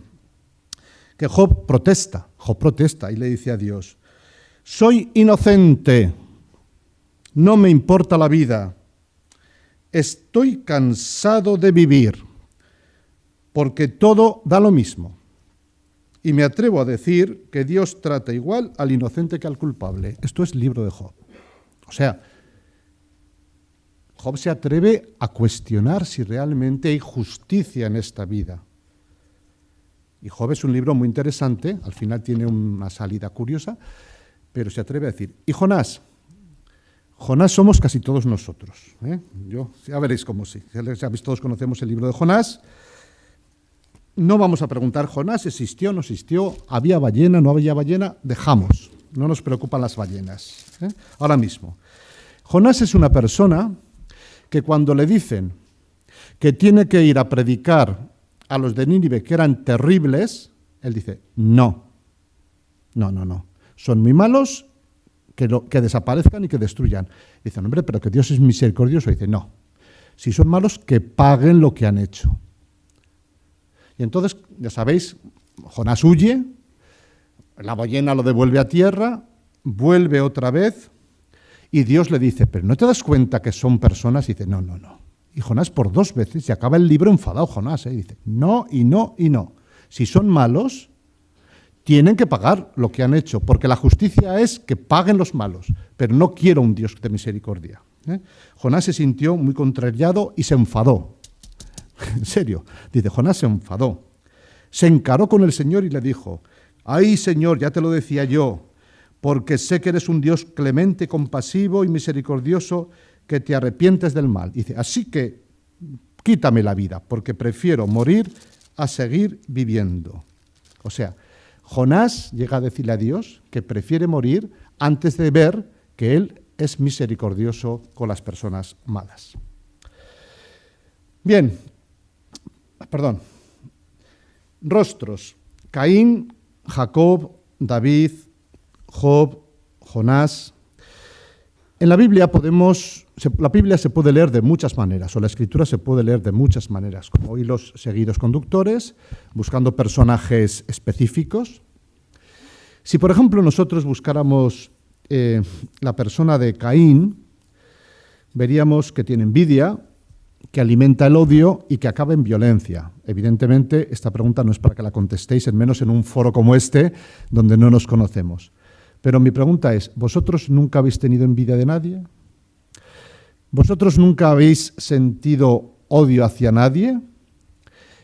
que Job protesta y le dice a Dios, soy inocente, no me importa la vida, estoy cansado de vivir, porque todo da lo mismo. y me atrevo a decir que Dios trata igual al inocente que al culpable. Esto es libro de Job. O sea, Job se atreve a cuestionar si realmente hay justicia en esta vida. Y Job es un libro muy interesante, al final tiene una salida curiosa, pero se atreve a decir, y Jonás somos casi todos nosotros. Ya veréis cómo sí. Sabéis, todos conocemos el libro de Jonás. No vamos a preguntar, ¿Jonás existió, no existió? ¿Había ballena, no había ballena? Dejamos, no nos preocupan las ballenas. Ahora mismo. Jonás es una persona que cuando le dicen que tiene que ir a predicar a los de Nínive que eran terribles, él dice, no, son muy malos, que desaparezcan y que destruyan. Dicen, hombre, pero que Dios es misericordioso. Dice, no, si son malos, que paguen lo que han hecho. Y entonces, ya sabéis, Jonás huye, la ballena lo devuelve a tierra, vuelve otra vez, y Dios le dice, pero ¿no te das cuenta que son personas? Y dice, no. Y Jonás por 2 veces, y acaba el libro enfadado Jonás, dice, no. Si son malos, tienen que pagar lo que han hecho, porque la justicia es que paguen los malos, pero no quiero un Dios de misericordia. Jonás se sintió muy contrariado y se enfadó. En serio, dice, Jonás se enfadó. Se encaró con el Señor y le dijo, ay Señor, ya te lo decía yo, porque sé que eres un Dios clemente, compasivo y misericordioso, que te arrepientes del mal. Dice, así que quítame la vida, porque prefiero morir a seguir viviendo. O sea, Jonás llega a decirle a Dios que prefiere morir antes de ver que Él es misericordioso con las personas malas. Bien, rostros: Caín, Jacob, David, Job, Jonás. En la Biblia se puede leer de muchas maneras, o la Escritura se puede leer de muchas maneras, como hilos seguidos conductores, buscando personajes específicos. Si, por ejemplo, nosotros buscáramos la persona de Caín, veríamos que tiene envidia, que alimenta el odio y que acaba en violencia. Evidentemente, esta pregunta no es para que la contestéis, en menos en un foro como este, donde no nos conocemos. Pero mi pregunta es, ¿vosotros nunca habéis tenido envidia de nadie? ¿Vosotros nunca habéis sentido odio hacia nadie?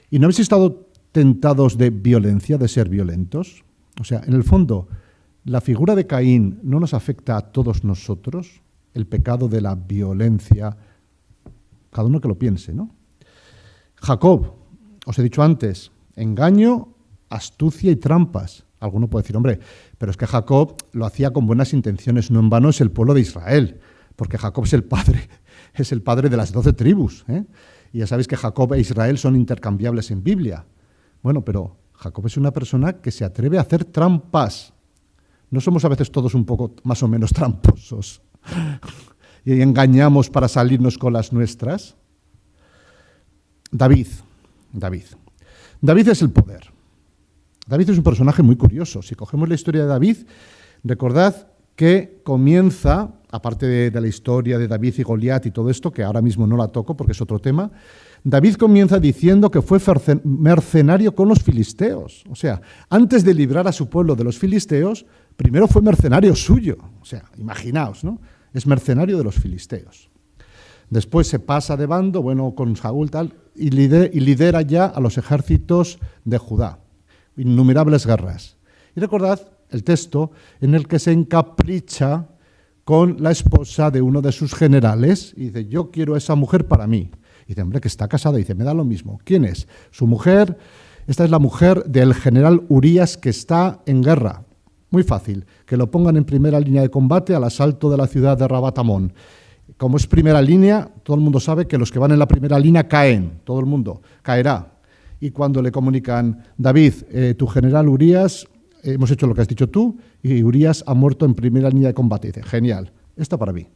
¿Y no habéis estado tentados de violencia, de ser violentos? O sea, en el fondo, ¿la figura de Caín no nos afecta a todos nosotros? El pecado de la violencia, cada uno que lo piense, ¿no? Jacob, os he dicho antes, engaño, astucia y trampas. Alguno puede decir, hombre, pero es que Jacob lo hacía con buenas intenciones, no en vano es el pueblo de Israel, porque Jacob es el padre de las 12 tribus. Y ya sabéis que Jacob e Israel son intercambiables en Biblia. Bueno, pero Jacob es una persona que se atreve a hacer trampas. ¿No somos a veces todos un poco más o menos tramposos? Y engañamos para salirnos con las nuestras. David es el poder. David es un personaje muy curioso. Si cogemos la historia de David, recordad que comienza, aparte de la historia de David y Goliat y todo esto, que ahora mismo no la toco porque es otro tema, David comienza diciendo que fue mercenario con los filisteos. O sea, antes de librar a su pueblo de los filisteos, primero fue mercenario suyo. O sea, imaginaos, ¿no? Es mercenario de los filisteos. Después se pasa de bando, con Saúl tal, y lidera ya a los ejércitos de Judá. Innumerables guerras. Y recordad el texto en el que se encapricha con la esposa de uno de sus generales y dice, yo quiero a esa mujer para mí. Y dice, hombre, que está casada. Y dice, me da lo mismo. ¿Quién es? Su mujer. Esta es la mujer del general Urías que está en guerra. Muy fácil, que lo pongan en primera línea de combate al asalto de la ciudad de Rabatamón. Como es primera línea, todo el mundo sabe que los que van en la primera línea caen. Todo el mundo caerá. Y cuando le comunican, David, tu general Urías, hemos hecho lo que has dicho tú, y Urías ha muerto en primera línea de combate. Dice, genial, esta para mí.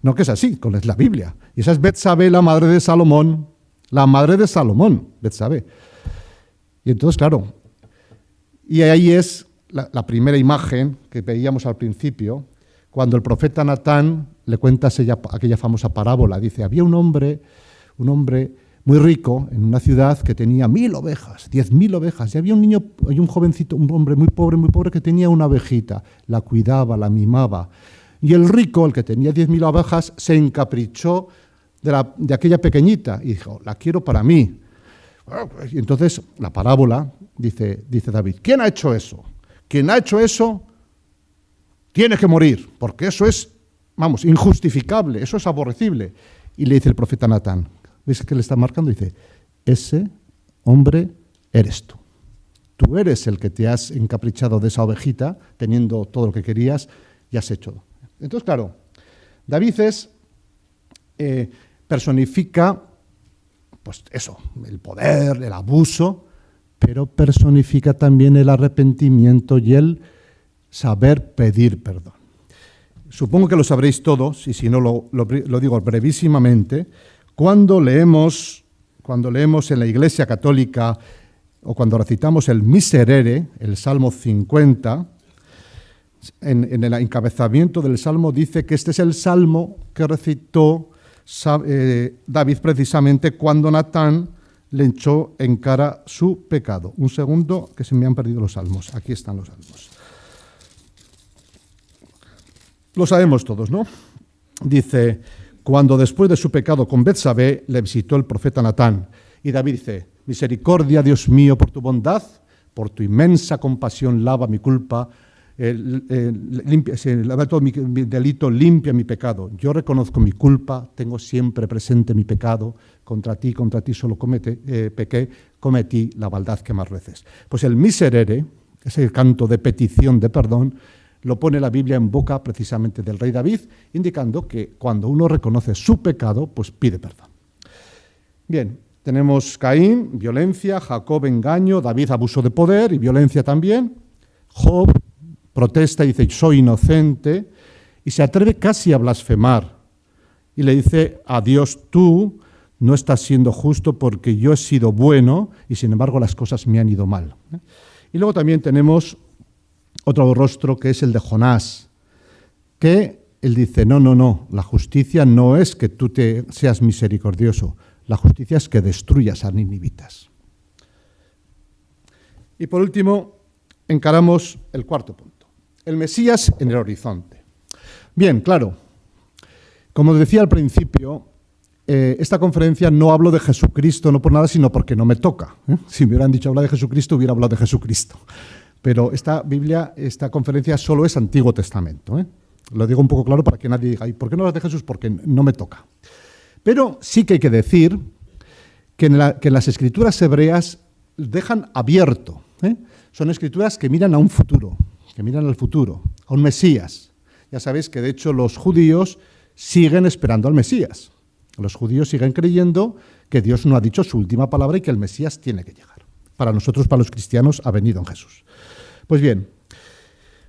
No, que es así, con la Biblia. Y esa es Betsabé, la madre de Salomón. La madre de Salomón, Betsabé. Y entonces, claro, y ahí es la primera imagen que veíamos al principio, cuando el profeta Natán le cuenta aquella famosa parábola. Dice, había un hombre muy rico en una ciudad que tenía 1.000 ovejas, 10.000 ovejas. Y había un niño, hay un jovencito, un hombre muy pobre, que tenía una ovejita. La cuidaba, la mimaba. Y el rico, el que tenía 10.000 ovejas, se encaprichó de aquella pequeñita y dijo, la quiero para mí. Y entonces la parábola dice David, ¿quién ha hecho eso? Quien ha hecho eso tiene que morir, porque eso es, injustificable, eso es aborrecible. Y le dice el profeta Natán, ¿ves que le está marcando? Dice, ese hombre eres tú. Tú eres el que te has encaprichado de esa ovejita, teniendo todo lo que querías, y has hecho. Entonces, claro, David personifica, pues eso, el poder, el abuso, pero personifica también el arrepentimiento y el saber pedir perdón. Supongo que lo sabréis todos, y si no lo digo brevísimamente, cuando leemos en la Iglesia Católica o cuando recitamos el Miserere, el Salmo 50, en el encabezamiento del Salmo dice que este es el Salmo que recitó David precisamente cuando Natán le echó en cara su pecado. Un segundo, que se me han perdido los salmos. Aquí están los salmos. Lo sabemos todos, ¿no? Dice, cuando después de su pecado con Betsabé le visitó el profeta Natán. Y David dice, misericordia, Dios mío, por tu bondad, por tu inmensa compasión, lava mi culpa, lava todo mi delito, limpia mi pecado. Yo reconozco mi culpa, tengo siempre presente mi pecado, contra ti solo pequé, cometí la maldad que más veces. Pues el miserere, ese canto de petición de perdón, lo pone la Biblia en boca precisamente del rey David, indicando que cuando uno reconoce su pecado, pues pide perdón. Bien, tenemos Caín, violencia, Jacob, engaño, David, abuso de poder y violencia también, Job, protesta y dice, soy inocente, y se atreve casi a blasfemar. Y le dice a Dios, tú no estás siendo justo porque yo he sido bueno y sin embargo las cosas me han ido mal. Y luego también tenemos otro rostro que es el de Jonás, que él dice, no, la justicia no es que tú seas misericordioso, la justicia es que destruyas a ninivitas. Y por último, encaramos el cuarto punto. El Mesías en el horizonte. Bien, claro, como decía al principio, esta conferencia no hablo de Jesucristo, no por nada, sino porque no me toca. Si me hubieran dicho hablar de Jesucristo, hubiera hablado de Jesucristo. Pero esta conferencia solo es Antiguo Testamento. Lo digo un poco claro para que nadie diga, ¿y por qué no hablas de Jesús? Porque no me toca. Pero sí que hay que decir que en las escrituras hebreas dejan abierto. Son escrituras que miran a un futuro, que miran al futuro, a un Mesías. Ya sabéis que de hecho los judíos siguen esperando al Mesías. Los judíos siguen creyendo que Dios no ha dicho su última palabra y que el Mesías tiene que llegar. Para nosotros, para los cristianos, ha venido en Jesús. Pues bien,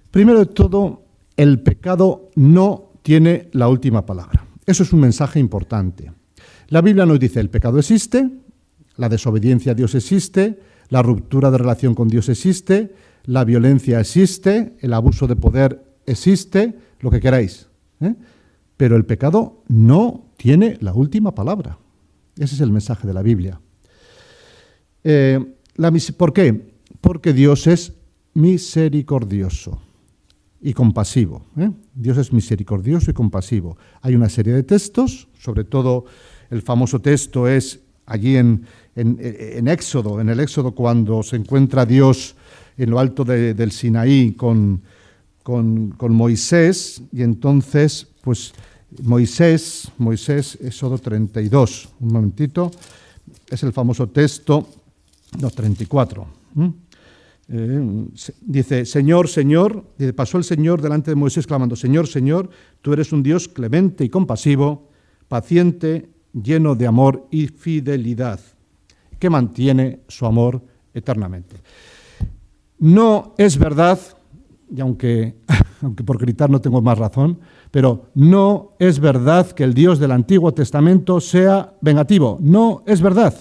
primero de todo, el pecado no tiene la última palabra. Eso es un mensaje importante. La Biblia nos dice, el pecado existe, la desobediencia a Dios existe, la ruptura de relación con Dios existe, la violencia existe, el abuso de poder existe, lo que queráis. Pero el pecado no tiene la última palabra. Ese es el mensaje de la Biblia. ¿Por qué? Porque Dios es misericordioso y compasivo. Dios es misericordioso y compasivo. Hay una serie de textos, sobre todo el famoso texto es allí en Éxodo, en el Éxodo cuando se encuentra Dios en lo alto del Sinaí con Moisés, y entonces, pues Moisés, Éxodo 32, un momentito, es el famoso texto, 34. Dice, Señor, pasó el Señor delante de Moisés clamando, Señor, Señor, tú eres un Dios clemente y compasivo, paciente, lleno de amor y fidelidad, que mantiene su amor eternamente. No es verdad, y aunque por gritar no tengo más razón, pero no es verdad que el Dios del Antiguo Testamento sea vengativo. No es verdad.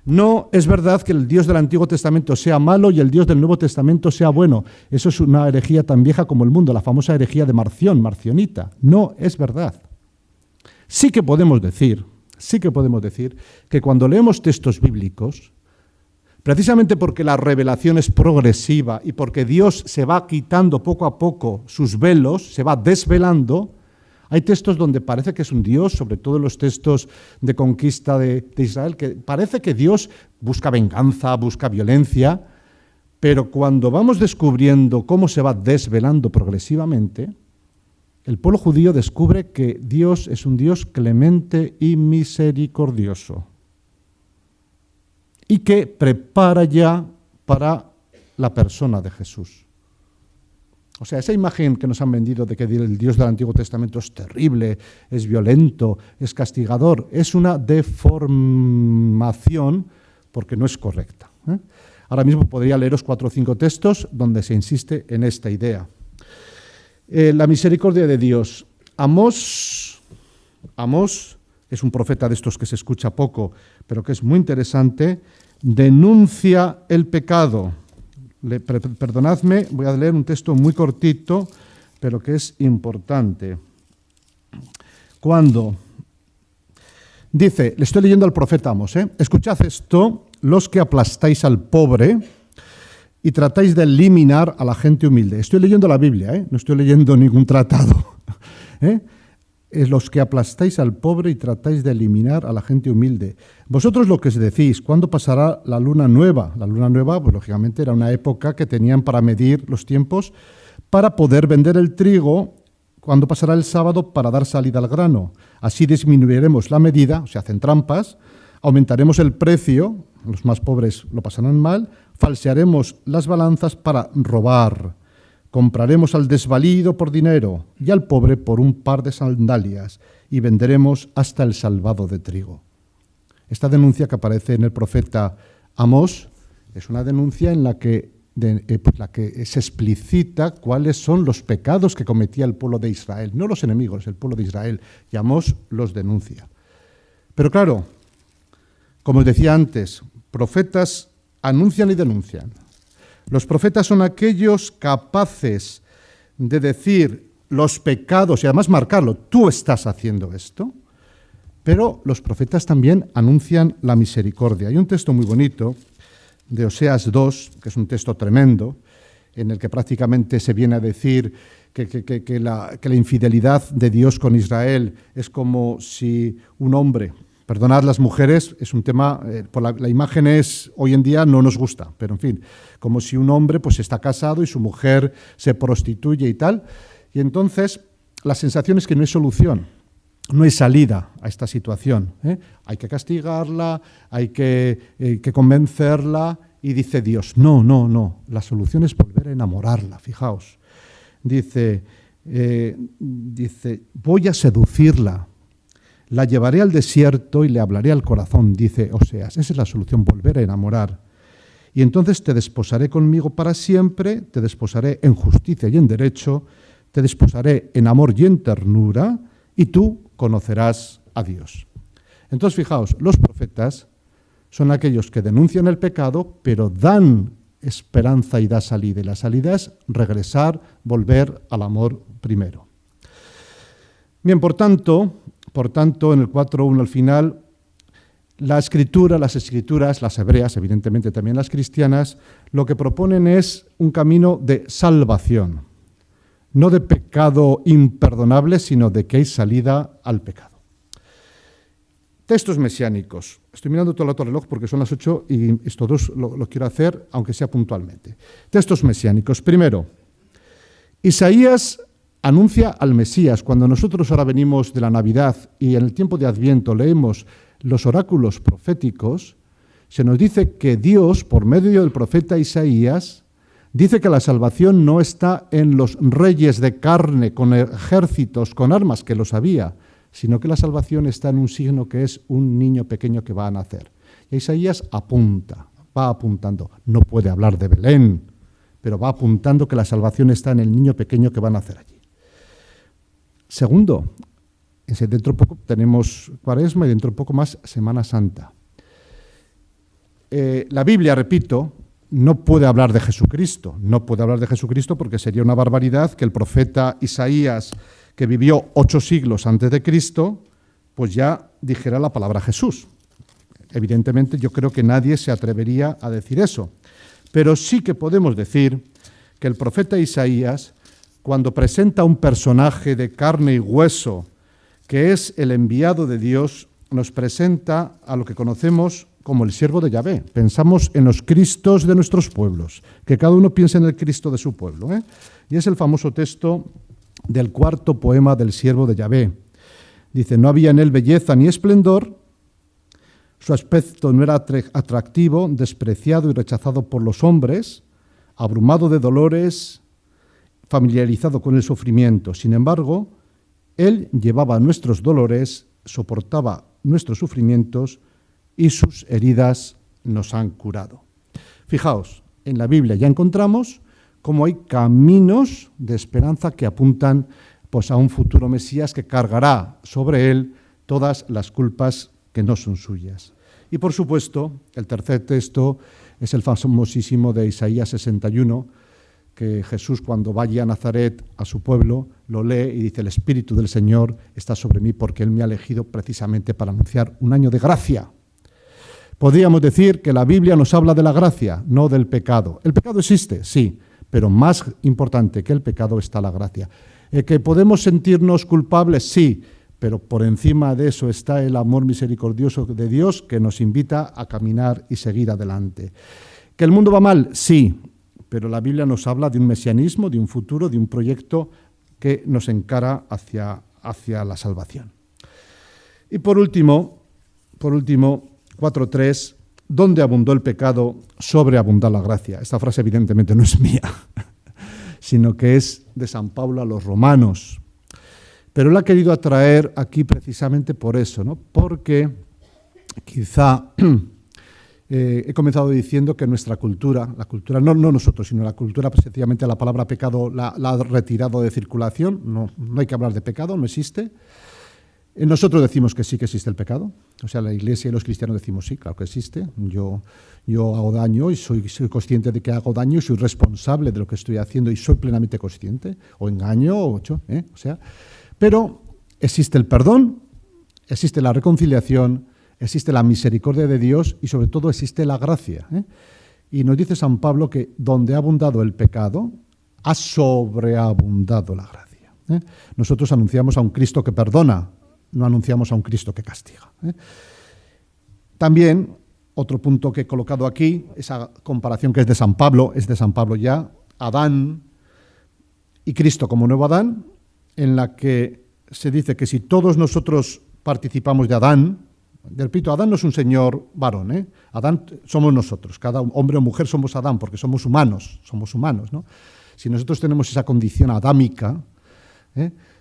No es verdad que el Dios del Antiguo Testamento sea malo y el Dios del Nuevo Testamento sea bueno. Eso es una herejía tan vieja como el mundo, la famosa herejía de Marción, marcionita. No es verdad. Sí que podemos decir sí que podemos decir que cuando leemos textos bíblicos, precisamente porque la revelación es progresiva y porque Dios se va quitando poco a poco sus velos, se va desvelando, hay textos donde parece que es un Dios, sobre todo los textos de conquista de Israel, que parece que Dios busca venganza, busca violencia, pero cuando vamos descubriendo cómo se va desvelando progresivamente, el pueblo judío descubre que Dios es un Dios clemente y misericordioso y que prepara ya para la persona de Jesús. O sea, esa imagen que nos han vendido de que el Dios del Antiguo Testamento es terrible, es violento, es castigador, es una deformación porque no es correcta. Ahora mismo podría leeros 4 o 5 textos donde se insiste en esta idea. La misericordia de Dios. Amós es un profeta de estos que se escucha poco, pero que es muy interesante, denuncia el pecado. Perdonadme, voy a leer un texto muy cortito, pero que es importante. Cuando dice, le estoy leyendo al profeta Amós, escuchad esto, los que aplastáis al pobre y tratáis de eliminar a la gente humilde. Estoy leyendo la Biblia, no estoy leyendo ningún tratado. Los que aplastáis al pobre y tratáis de eliminar a la gente humilde. Vosotros lo que os decís, ¿cuándo pasará la luna nueva? La luna nueva, pues lógicamente era una época que tenían para medir los tiempos, para poder vender el trigo. ¿Cuándo pasará el sábado para dar salida al grano? Así disminuiremos la medida, o sea, hacen trampas, aumentaremos el precio, los más pobres lo pasarán mal, falsearemos las balanzas para robar. Compraremos al desvalido por dinero y al pobre por un par de sandalias y venderemos hasta el salvado de trigo. Esta denuncia que aparece en el profeta Amós es una denuncia en la que se explicita cuáles son los pecados que cometía el pueblo de Israel, no los enemigos, el pueblo de Israel, y Amós los denuncia. Pero claro, como os decía antes, profetas anuncian y denuncian. Los profetas son aquellos capaces de decir los pecados y además marcarlo, tú estás haciendo esto, pero los profetas también anuncian la misericordia. Hay un texto muy bonito de Oseas 2, que es un texto tremendo, en el que prácticamente se viene a decir que la infidelidad de Dios con Israel es como si un hombre... Perdonad las mujeres, es un tema, la imagen es, hoy en día no nos gusta, pero en fin, como si un hombre pues está casado y su mujer se prostituye y tal, y entonces la sensación es que no hay solución, no hay salida a esta situación. Hay que castigarla, hay que convencerla, y dice Dios, no, la solución es volver a enamorarla, fijaos. Dice, voy a seducirla. La llevaré al desierto y le hablaré al corazón, dice Oseas. Esa es la solución, volver a enamorar. Y entonces te desposaré conmigo para siempre, te desposaré en justicia y en derecho, te desposaré en amor y en ternura, y tú conocerás a Dios. Entonces, fijaos, los profetas son aquellos que denuncian el pecado, pero dan esperanza y da salida. Y la salida es regresar, volver al amor primero. Bien, por tanto, en el 4.1 al final, las escrituras, las hebreas, evidentemente también las cristianas, lo que proponen es un camino de salvación, no de pecado imperdonable, sino de que hay salida al pecado. Textos mesiánicos. Estoy mirando todo el rato el reloj porque son las 8 y esto dos lo quiero hacer, aunque sea puntualmente. Textos mesiánicos. Primero, Isaías anuncia al Mesías. Cuando nosotros ahora venimos de la Navidad y en el tiempo de Adviento leemos los oráculos proféticos, se nos dice que Dios, por medio del profeta Isaías, dice que la salvación no está en los reyes de carne, con ejércitos, con armas, que los había, sino que la salvación está en un signo que es un niño pequeño que va a nacer. Y Isaías va apuntando. No puede hablar de Belén, pero va apuntando que la salvación está en el niño pequeño que va a nacer allí. Segundo, dentro de poco tenemos Cuaresma y dentro de poco más Semana Santa. La Biblia, repito, no puede hablar de Jesucristo. No puede hablar de Jesucristo porque sería una barbaridad que el profeta Isaías, que vivió 8 siglos antes de Cristo, pues ya dijera la palabra Jesús. Evidentemente, yo creo que nadie se atrevería a decir eso. Pero sí que podemos decir que el profeta Isaías, cuando presenta un personaje de carne y hueso, que es el enviado de Dios, nos presenta a lo que conocemos como el siervo de Yahvé. Pensamos en los Cristos de nuestros pueblos, que cada uno piense en el Cristo de su pueblo, ¿eh? Y es el famoso texto del cuarto poema del siervo de Yahvé. Dice, no había en él belleza ni esplendor, su aspecto no era atractivo, despreciado y rechazado por los hombres, abrumado de dolores, familiarizado con el sufrimiento. Sin embargo, él llevaba nuestros dolores, soportaba nuestros sufrimientos y sus heridas nos han curado. Fijaos, en la Biblia ya encontramos cómo hay caminos de esperanza que apuntan pues, a un futuro Mesías que cargará sobre él todas las culpas que no son suyas. Y por supuesto, el tercer texto es el famosísimo de Isaías 61, que Jesús cuando vaya a Nazaret, a su pueblo, lo lee y dice, el Espíritu del Señor está sobre mí porque Él me ha elegido precisamente para anunciar un año de gracia. Podríamos decir que la Biblia nos habla de la gracia, no del pecado. El pecado existe, sí, pero más importante que el pecado está la gracia. ¿Que podemos sentirnos culpables? Sí, pero por encima de eso está el amor misericordioso de Dios que nos invita a caminar y seguir adelante. ¿Que el mundo va mal? Sí, pero la Biblia nos habla de un mesianismo, de un futuro, de un proyecto que nos encara hacia la salvación. Y por último, 4.3, donde abundó el pecado, sobreabundó la gracia. Esta frase evidentemente no es mía, sino que es de San Pablo a los romanos. Pero él ha querido atraer aquí precisamente por eso, ¿no? Porque quizá he comenzado diciendo que nuestra cultura, la cultura, no nosotros, sino la cultura, pues, sencillamente la palabra pecado la ha retirado de circulación, no hay que hablar de pecado, no existe. Nosotros decimos que sí que existe el pecado, o sea, la Iglesia y los cristianos decimos sí, claro que existe. Yo hago daño y soy consciente de que hago daño y soy responsable de lo que estoy haciendo y soy plenamente consciente, o engaño, pero existe el perdón, existe la reconciliación, existe la misericordia de Dios y sobre todo existe la gracia. Y nos dice San Pablo que donde ha abundado el pecado, ha sobreabundado la gracia. Nosotros anunciamos a un Cristo que perdona, no anunciamos a un Cristo que castiga. También, otro punto que he colocado aquí, esa comparación que es de San Pablo ya, Adán y Cristo como nuevo Adán, en la que se dice que si todos nosotros participamos de Adán, repito, Adán no es un señor varón, Adán somos nosotros, cada hombre o mujer somos Adán, porque somos humanos, ¿no? Si nosotros tenemos esa condición adámica,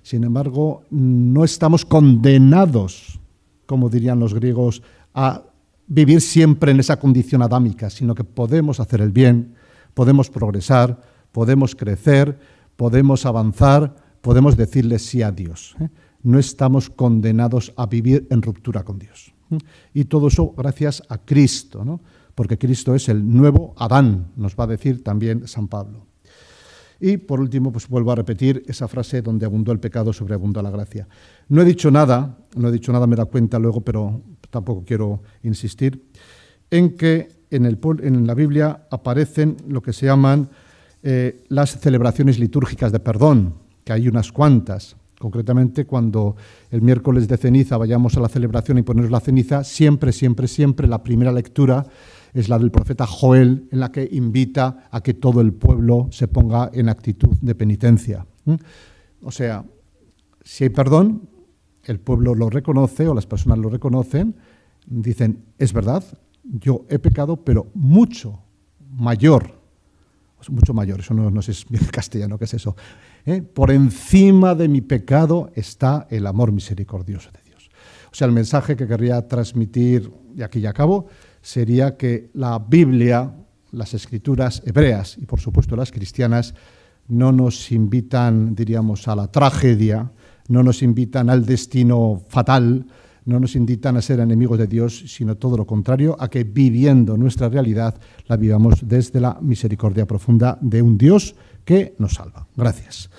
sin embargo, no estamos condenados, como dirían los griegos, a vivir siempre en esa condición adámica, sino que podemos hacer el bien, podemos progresar, podemos crecer, podemos avanzar, podemos decirle sí a Dios. No estamos condenados a vivir en ruptura con Dios. Y todo eso gracias a Cristo, ¿no? Porque Cristo es el nuevo Adán, nos va a decir también San Pablo. Y por último, pues vuelvo a repetir esa frase donde abundó el pecado, sobreabundó la gracia. No he dicho nada, me da cuenta luego, pero tampoco quiero insistir, en que en la Biblia aparecen lo que se llaman las celebraciones litúrgicas de perdón, que hay unas cuantas. Concretamente, cuando el miércoles de ceniza vayamos a la celebración y ponernos la ceniza, siempre la primera lectura es la del profeta Joel, en la que invita a que todo el pueblo se ponga en actitud de penitencia. O sea, si hay perdón, el pueblo lo reconoce o las personas lo reconocen, dicen, es verdad, yo he pecado, pero mucho mayor, eso no sé bien castellano, ¿qué es eso? Por encima de mi pecado está el amor misericordioso de Dios. O sea, el mensaje que querría transmitir, y aquí ya acabo, sería que la Biblia, las escrituras hebreas y por supuesto las cristianas, no nos invitan, diríamos, a la tragedia, no nos invitan al destino fatal, no nos invitan a ser enemigos de Dios, sino todo lo contrario, a que viviendo nuestra realidad la vivamos desde la misericordia profunda de un Dios que nos salva. Gracias.